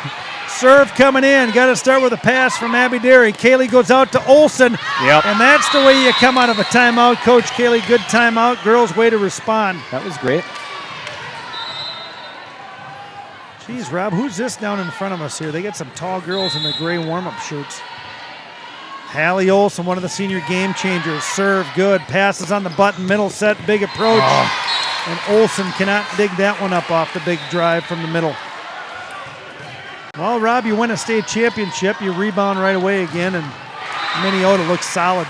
Serve coming in. Got to start with a pass from Abby Derry. Kaylee goes out to Olson. Yep. And that's the way you come out of a timeout. Coach Kaylee, good timeout. Girls, way to respond. That was great. Geez, Rob, who's this down in front of us here? They got some tall girls in their gray warm-up shirts. Hallie Olson, one of the senior game changers. Serve good. Passes on the button. Middle set. Big approach. And Olson cannot dig that one up off the big drive from the middle. Well, Rob, you win a state championship. You rebound right away again, and Minneota looks solid.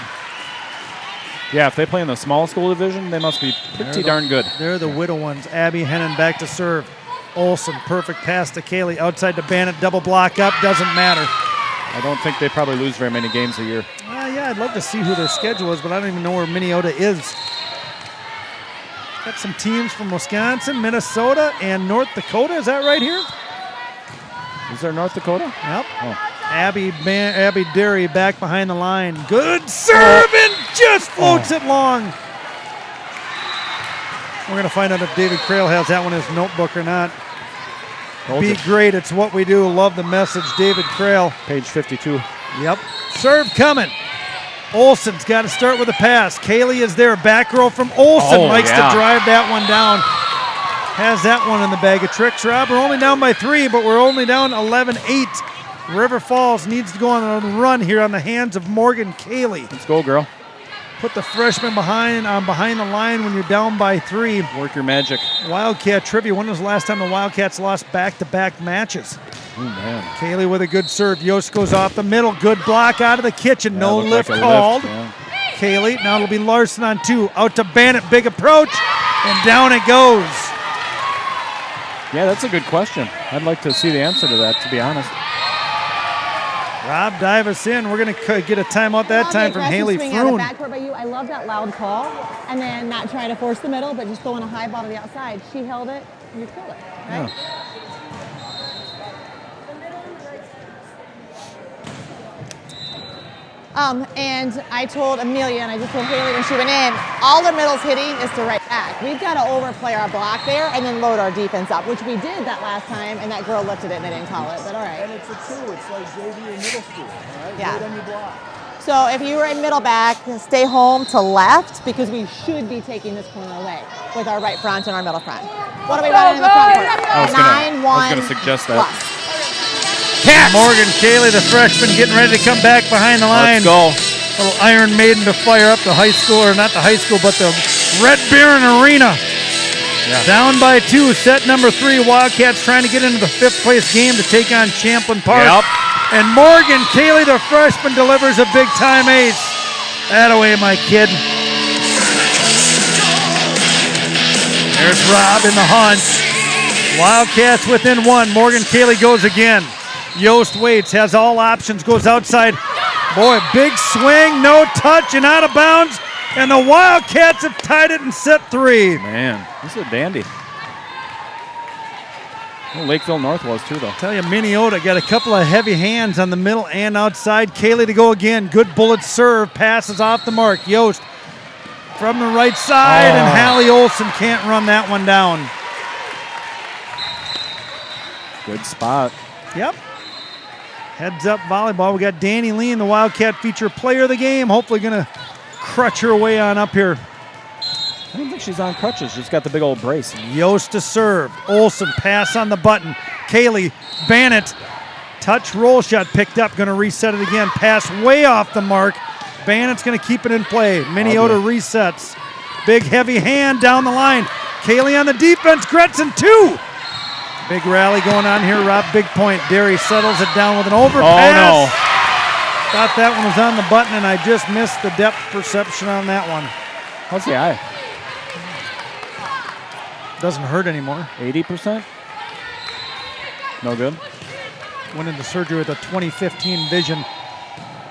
Yeah, if they play in the small school division, they must be pretty darn good. They're the widow ones. Abby Hennon back to serve. Olson, perfect pass to Kaylee. Outside to Bannon. Double block up. Doesn't matter. I don't think they probably lose very many games a year. Yeah, I'd love to see who their schedule is, but I don't even know where Minneota is. Got some teams from Wisconsin, Minnesota, and North Dakota. Is that right here? Is there North Dakota? Yep. Oh. Abby Derry back behind the line. Good serve and just floats it long. We're going to find out if David Crail has that one in his notebook or not. Be great. It's what we do. Love the message, David Crail. Page 52. Yep. Serve coming. Olson's got to start with a pass. Kaylee is there. Back row from Olson. Likes to drive that one down. Has that one in the bag of tricks, Rob. We're only down by 3, but we're only down 11-8. River Falls needs to go on a run here on the hands of Morgan Kaylee. Let's go, girl. Put the freshman behind the line when you're down by 3. Work your magic. Wildcat trivia. When was the last time the Wildcats lost back-to-back matches? Oh, man. Kaylee with a good serve. Yost goes off the middle. Good block out of the kitchen. No lift like called. Yeah. Kaylee. Now it'll be Larson on 2. Out to Bannon. Big approach. And down it goes. Yeah, that's a good question. I'd like to see the answer to that, to be honest. Rob, dive us in. We're going to get a timeout that time from Haley Froon. I love that loud call, and then not trying to force the middle, but just throwing a high ball to the outside. She held it, and you kill it, right? Yeah. And I told Amelia, and I just told Haley when she went in, all the middle's hitting is to right back. We've got to overplay our block there and then load our defense up, which we did that last time, and that girl lifted it and they didn't call it, but all right. And it's a 2. It's like JV in middle school, all right? Yeah. Right on your block. So if you were in middle back, stay home to left because we should be taking this corner away with our right front and our middle front. What are we running in the front corner? I was going to suggest that. Plus. Morgan Kaylee, the freshman, getting ready to come back behind the line. Let's go. Little Iron Maiden to fire up the high school, or not the high school, but the Red Baron Arena. Yeah. Down by 2, set number 3. Wildcats trying to get into the 5th place game to take on Champlin Park. Yep. And Morgan Kaylee, the freshman, delivers a big time ace. That-a-way, my kid. There's Rob in the hunt. Wildcats within 1. Morgan Cayley goes again. Yost waits, has all options, goes outside. Boy, big swing, no touch, and out of bounds. And the Wildcats have tied it in set 3. Man, this is a dandy. Well, Lakeville North was too, though. Tell you, Minneota got a couple of heavy hands on the middle and outside. Cayley to go again. Good bullet serve. Passes off the mark. Yost from the right side, and Hallie Olson can't run that one down. Good spot. Yep. Heads up volleyball. We got Danny Lean, the Wildcat feature player of the game. Hopefully going to crutch her way on up here. I don't think she's on crutches. She's got the big old brace. Yost to serve. Olson pass on the button. Cayley, Bannett, touch roll shot picked up. Going to reset it again. Pass way off the mark. Bannett's going to keep it in play. Minneota resets. Big heavy hand down the line. Cayley on the defense. Gretzen 2. Big rally going on here. Rob, big point. Derry settles it down with an overpass. Oh, no. Thought that one was on the button, and I just missed the depth perception on that one. How's the eye? Doesn't hurt anymore. 80%? No good? Went into surgery with a 2015 vision.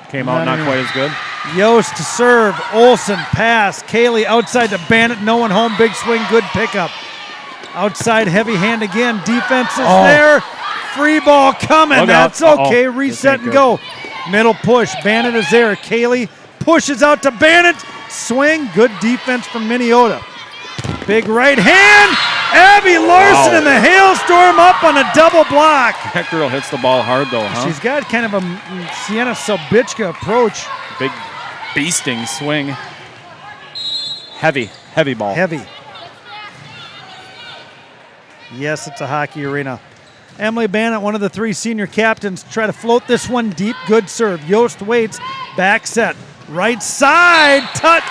Came out not quite as good. Yost to serve. Olson pass. Cayley outside to Bannett. No one home. Big swing. Good pickup. Outside heavy hand again. Defense is there. Free ball coming. Look That's out. okay. Reset and good. go. Middle push. Bannett is there. Cayley pushes out to Bannett. Swing. Good defense from Minneota. Big right hand. Abby Larson in the hailstorm up on a double block. That girl hits the ball hard, though, huh? She's got kind of a Sienna Sobichka approach. Big beasting swing. Heavy ball. Heavy. Yes, it's a hockey arena. Emily Bannett, one of the 3 senior captains, try to float this one deep. Good serve. Yost waits. Back set. Right side. Touch.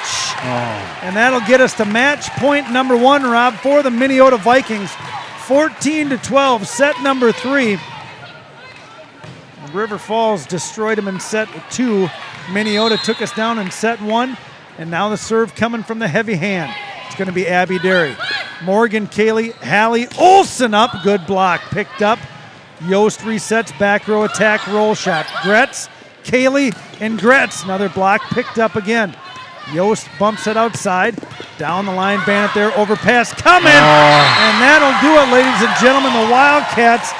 And that'll get us to match point number 1, Rob, for the Minneota Vikings. 14-12. Set number 3. River Falls destroyed them in set 2. Minneota took us down in set 1. And now the serve coming from the heavy hand. It's going to be Abby Derry. Morgan Cayley, Hallie Olson up. Good block. Picked up. Yost resets. Back row attack. Roll shot. Gretz, Cayley, and Gretz. Another block. Picked up again. Yost bumps it outside. Down the line. Bannett there. Overpass coming. And that'll do it, ladies and gentlemen. The Wildcats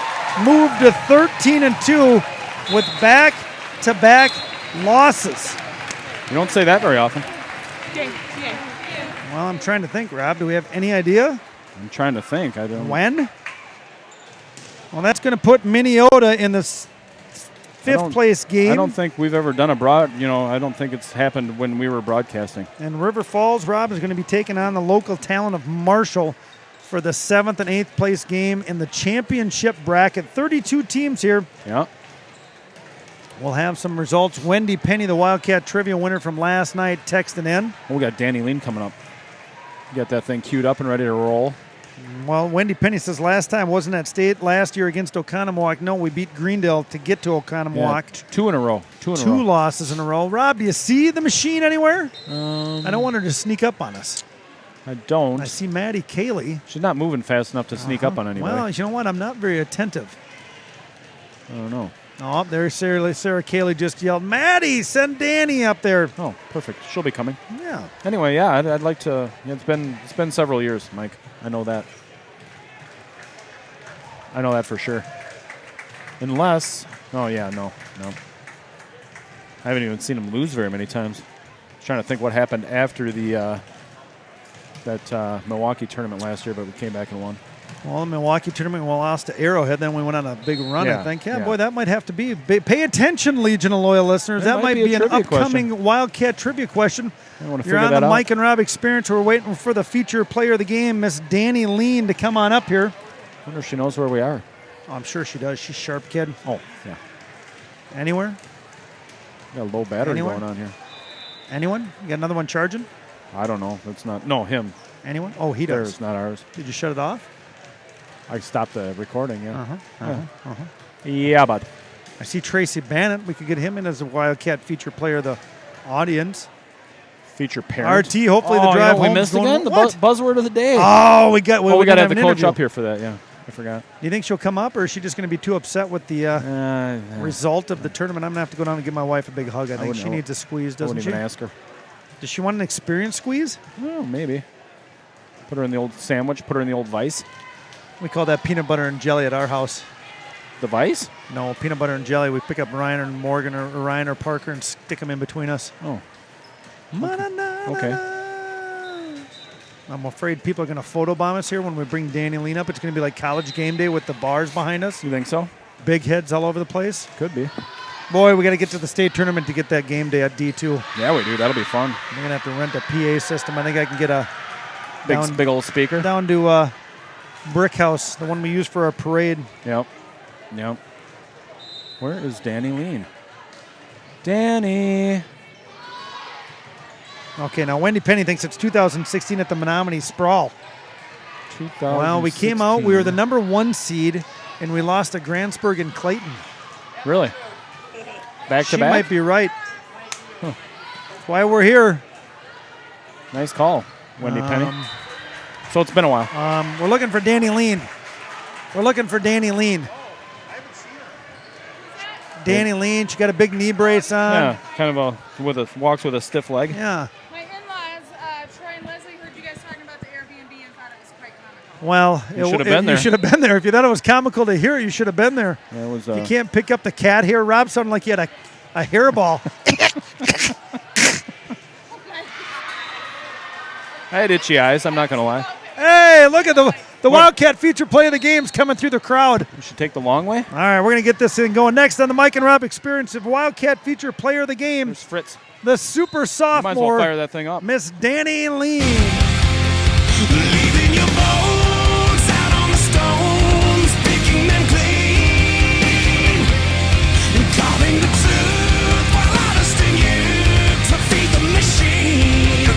move to 13-2 with back-to-back losses. You don't say that very often. Well, I'm trying to think, Rob. Do we have any idea? I'm trying to think. I don't. When? Well, that's going to put Minneota in the 5th place game. I don't think we've ever done a broad, I don't think it's happened when we were broadcasting. And River Falls, Rob, is going to be taking on the local talent of Marshall for the 7th and 8th place game in the championship bracket. 32 teams here. Yeah. We'll have some results. Wendy Penny, the Wildcat trivia winner from last night, texted in. We got Danny Lean coming up. Got that thing queued up and ready to roll. Well, Wendy Penny says last time wasn't at state last year against Oconomowoc. No, we beat Greendale to get to Oconomowoc. Yeah, 2 in a row. 2 losses in a row. Rob, do you see the machine anywhere? I don't want her to sneak up on us. I don't. I see Maddie Cayley. She's not moving fast enough to sneak up on anybody. Well, you know what? I'm not very attentive. I don't know. Oh, there's Sarah Cayley just yelled, Maddie, send Danny up there. Oh, perfect. She'll be coming. Yeah. Anyway, yeah, I'd like to. Yeah, it's been several years, Mike. I know that. I know that for sure. Unless, no. I haven't even seen him lose very many times. Trying to think what happened after the that Milwaukee tournament last year, but we came back and won. Well, the Milwaukee tournament, we lost to Arrowhead. Then we went on a big run, I think. Yeah, yeah. boy, that might have to be. Pay attention, Legion of Loyal listeners. That might be an upcoming question. Wildcat trivia question. I want to You're figure on that the out. Mike and Rob Experience. We're waiting for the feature player of the game, Miss Danny Lean, to come on up here. I wonder if she knows where we are. Oh, I'm sure she does. She's a sharp kid. Oh, yeah. Anywhere? Got a low battery Anyone? going on here. Anyone? You got another one charging? I don't know. That's not. No, him. Anyone? Oh, he does. Theirs, not ours. Did you shut it off? I stopped the recording, yeah. Uh-huh. Yeah, bud. I see Tracy Bannett. We could get him in as a Wildcat feature player of the audience. feature parent. RT, hopefully the Oh, drive we home's missed going- again? The What? buzzword of the day. Oh, we got we got to have the an coach interview. up here for that, yeah. I forgot. Do you think she'll come up, or is she just going to be too upset with the result of the tournament? I'm going to have to go down and give my wife a big hug. I think wouldn't she know. needs a squeeze, I doesn't wouldn't she? even ask her. Does she want an experience squeeze? Oh, maybe. Put her in the old sandwich, put her in the old vice. We call that peanut butter and jelly at our house. The vice? No, peanut butter and jelly. We pick up Ryan or Morgan or Ryan or Parker and stick them in between us. Oh. Okay. I'm afraid people are going to photobomb us here when we bring Danny Lean up. It's going to be like college game day with the bars behind us. You think so? Big heads all over the place. Could be. Boy, we got to get to the state tournament to get that game day at D2. Yeah, we do. That'll be fun. We're going to have to rent a PA system. I think I can get a Big old speaker. down to Brick House, the one we use for our parade. Yep. Where is Danny Lean? Danny. Okay, now Wendy Penny thinks it's 2016 at the Menominee Sprawl. 2016. Well, we came out. We were the number 1 seed, and we lost to Grantsburg and Clayton. Really? Back She to back? might be right. That's why we're here. Nice call, Wendy Penny. So it's been a while. We're looking for Danny Lean. Danny Lean, she got a big knee brace on. Yeah, kind of walks with a stiff leg. Yeah. My in-laws, Troy and Leslie, heard you guys talking about the Airbnb and thought it was quite comical. Well, You should have been there. You should have been there. If you thought it was comical to hear, you should have been there. That was, You can't pick up the cat hair. Rob sounded like he had a hairball. I had itchy eyes, I'm not going to lie. Hey, look at the Wildcat feature play of the games coming through the crowd. We should take the long way. All right, we're going to get this thing going. Next on the Mike and Rob Experience of Wildcat feature player of the game, There's Fritz. the super You might as well sophomore, fire that thing up. Miss Danny Lean. Leaving your bones out on the stones, picking them clean, and calling the truth while harvesting you to feed the machine.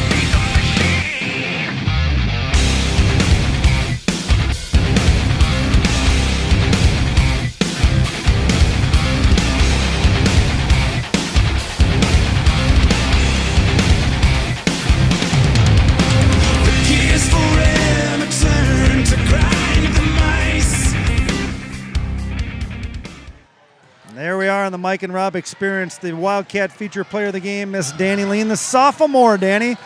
The gears forever turn to grind the mice. There we are on the Mike and Rob Experience, the Wildcat feature player of the game, Miss Danny Lean, the sophomore, Danny.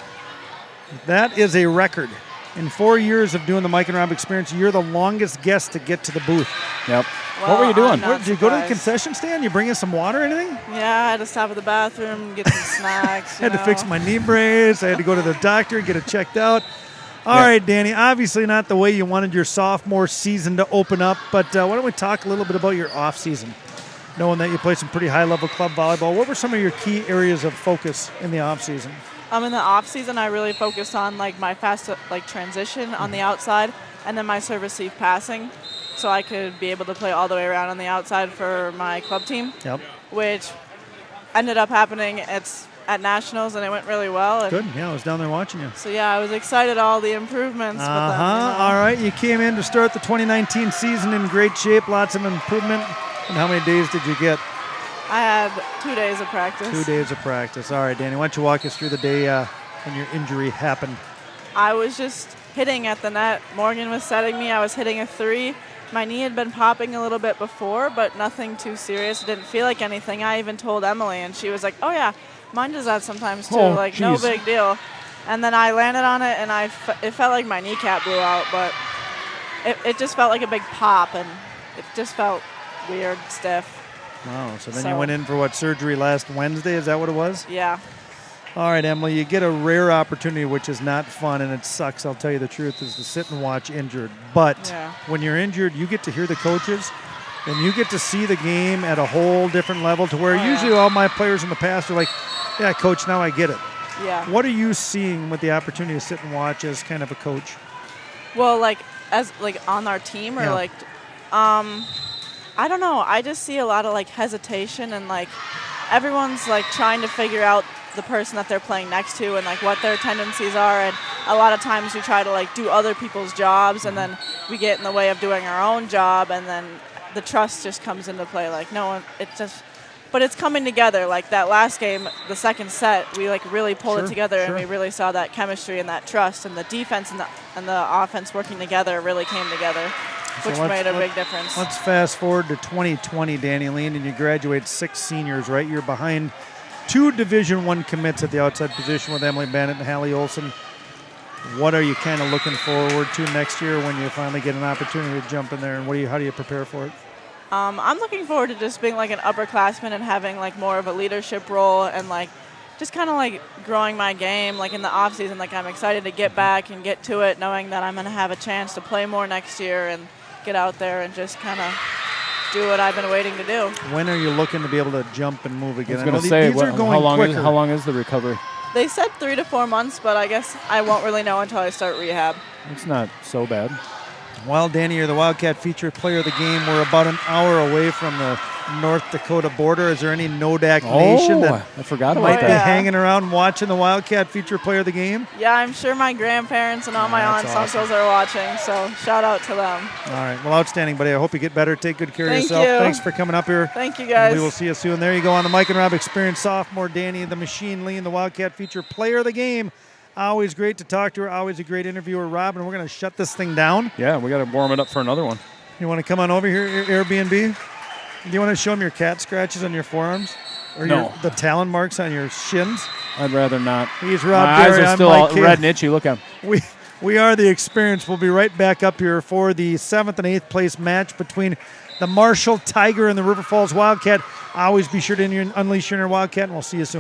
That is a record. In 4 years of doing the Mike and Rob Experience, you're the longest guest to get to the booth. Yep. What were you doing? Did you go to the concession stand? You bring us some water or anything? Yeah, I had to stop at the bathroom, get some snacks. I had to fix my knee brace. I had to go to the doctor and get it checked out. All right, Danny, obviously not the way you wanted your sophomore season to open up, but why don't we talk a little bit about your off season? Knowing that you played some pretty high-level club volleyball, what were some of your key areas of focus in the off season? In the off season, I really focused on my fast transition on the outside, and then my service receive passing, so I could be able to play all the way around on the outside for my club team. Yep. Which ended up happening at nationals, and it went really well. And Good. Yeah, I was down there watching you. so yeah, I was excited all the improvements. All right, you came in to start the 2019 season in great shape, lots of improvement. And how many days did you get? I had 2 days of practice. 2 days of practice. All right, Danny, why don't you walk us through the day when your injury happened? I was just hitting at the net. Morgan was setting me. I was hitting a 3. My knee had been popping a little bit before, but nothing too serious. It didn't feel like anything. I even told Emily, and she was like, oh, yeah, mine does that sometimes, too. Oh, No geez. big deal. And then I landed on it, and it felt like my kneecap blew out, but it just felt like a big pop, and it just felt weird, stiff. Wow, so then you went in for surgery last Wednesday? Is that what it was? Yeah. All right, Emily, you get a rare opportunity, which is not fun, and it sucks, I'll tell you the truth, is to sit and watch injured. But Yeah. when you're injured, you get to hear the coaches, and you get to see the game at a whole different level to where usually all my players in the past are like, yeah, coach, now I get it. Yeah. What are you seeing with the opportunity to sit and watch as kind of a coach? Well, as on our team or Yeah. I don't know. I just see a lot of hesitation and everyone's trying to figure out the person that they're playing next to and what their tendencies are, and a lot of times we try to do other people's jobs and then we get in the way of doing our own job, and then the trust just comes into play. No one, it just but it's coming together. Like that last game, the second set, we like really pulled it together, and we really saw that chemistry and that trust, and the defense and the offense working together really came together, which made a big difference. Let's fast forward to 2020, Danny Lean, and you graduate 6 seniors, right? You're behind 2 Division I commits at the outside position with Emily Bennett and Hallie Olson. What are you kind of looking forward to next year when you finally get an opportunity to jump in there, and how do you prepare for it? I'm looking forward to just being like an upperclassman and having like more of a leadership role, and like just kind of like growing my game like in the off season. Like I'm excited to get back and get to it, knowing that I'm going to have a chance to play more next year and get out there and just kind of do what I've been waiting to do. When are you looking to be able to jump and move again? I was going to say, these are going quicker. how long is the recovery? They said 3 to 4 months, but I guess I won't really know until I start rehab. It's not so bad. Well, Danny, you're the Wildcat feature player of the game. We're about an hour away from the North Dakota border. Is there any Nodak Nation that I forgot might about be that. hanging around watching the Wildcat feature player of the game? Yeah, I'm sure my grandparents and all my aunts and uncles are watching, so shout out to them. All right. Well, outstanding, buddy. I hope you get better. Take good care of Thank yourself. you. Thanks for coming up here. Thank you, guys. We will see you soon. There you go on the Mike and Rob Experience. Sophomore Danny, the Machine Lean, the Wildcat feature player of the game. Always great to talk to her. Always a great interviewer, Rob. And we're going to shut this thing down. Yeah, we got to warm it up for another one. You want to come on over here, Airbnb? Do you want to show them your cat scratches on your forearms? Or No. the talon marks on your shins? I'd rather not. He's Rob My eyes Derry. are I'm still Mike all Cayley. red and itchy. Look at them. We are the Experience. We'll be right back up here for the 7th and 8th place match between the Marshall Tiger and the River Falls Wildcat. Always be sure to unleash your inner Wildcat, and we'll see you soon.